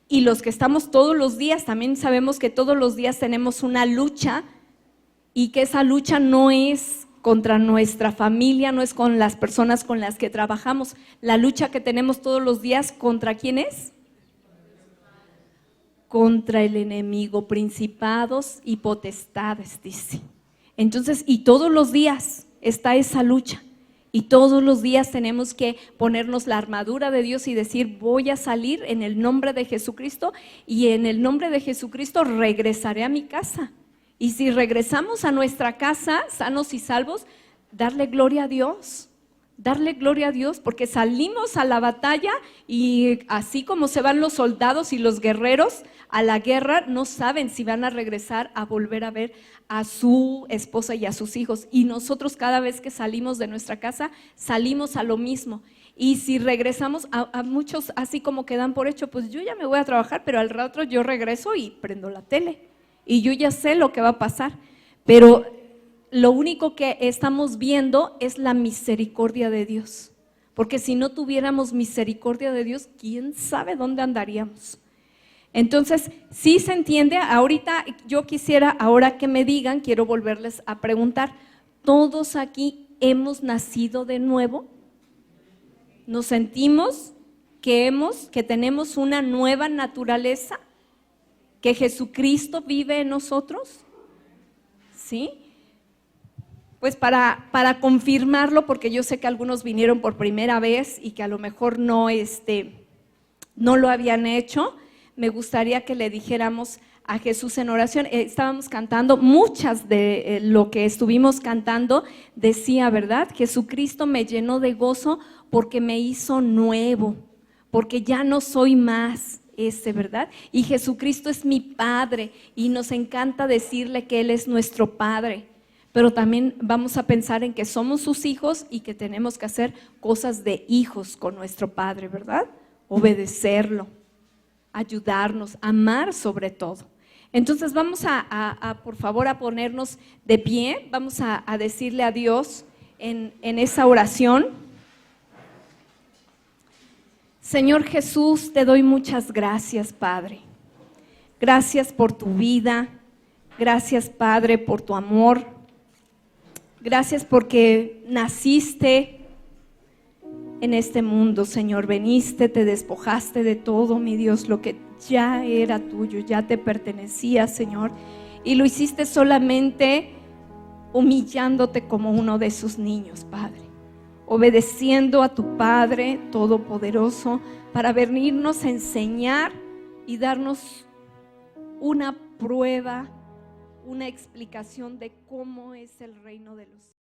y los que estamos todos los días. También sabemos que todos los días tenemos una lucha, y que esa lucha no es contra nuestra familia, no es con las personas con las que trabajamos. La lucha que tenemos todos los días, ¿contra quién es? Contra el enemigo, principados y potestades, dice. Entonces, y todos los días está esa lucha, y todos los días tenemos que ponernos la armadura de Dios y decir: voy a salir en el nombre de Jesucristo, y en el nombre de Jesucristo regresaré a mi casa. Y si regresamos a nuestra casa sanos y salvos, darle gloria a Dios, porque salimos a la batalla, y así como se van los soldados y los guerreros a la guerra, no saben si van a regresar a volver a ver a su esposa y a sus hijos. Y nosotros cada vez que salimos de nuestra casa, salimos a lo mismo. Y si regresamos, a muchos así como que dan por hecho, pues yo ya me voy a trabajar, pero al rato yo regreso y prendo la tele, y yo ya sé lo que va a pasar. Pero lo único que estamos viendo es la misericordia de Dios, porque si no tuviéramos misericordia de Dios, ¿quién sabe dónde andaríamos? Entonces, ¿sí se entiende? Ahorita yo quisiera, ahora que me digan, quiero volverles a preguntar, ¿todos aquí hemos nacido de nuevo? ¿Nos sentimos que tenemos una nueva naturaleza? que Jesucristo vive en nosotros? ¿Sí? Pues para confirmarlo, porque yo sé que algunos vinieron por primera vez y que a lo mejor no lo habían hecho, me gustaría que le dijéramos a Jesús en oración. Estábamos cantando, muchas de lo que estuvimos cantando decía, ¿verdad? Jesucristo me llenó de gozo porque me hizo nuevo, porque ya no soy más ¿verdad? Y Jesucristo es mi Padre y nos encanta decirle que Él es nuestro Padre, pero también vamos a pensar en que somos sus hijos y que tenemos que hacer cosas de hijos con nuestro Padre, ¿verdad? Obedecerlo, ayudarnos, amar sobre todo. Entonces vamos por favor, a ponernos de pie, vamos a decirle a Dios en esa oración. Señor Jesús, te doy muchas gracias, Padre. Gracias por tu vida, gracias, Padre, por tu amor. Gracias porque naciste en este mundo, Señor. Veniste, te despojaste de todo, mi Dios, lo que ya era tuyo, ya te pertenecía, Señor. Y lo hiciste solamente humillándote como uno de sus niños, Padre. Obedeciendo a tu Padre Todopoderoso para venirnos a enseñar y darnos una prueba, una explicación de cómo es el reino de los cielos.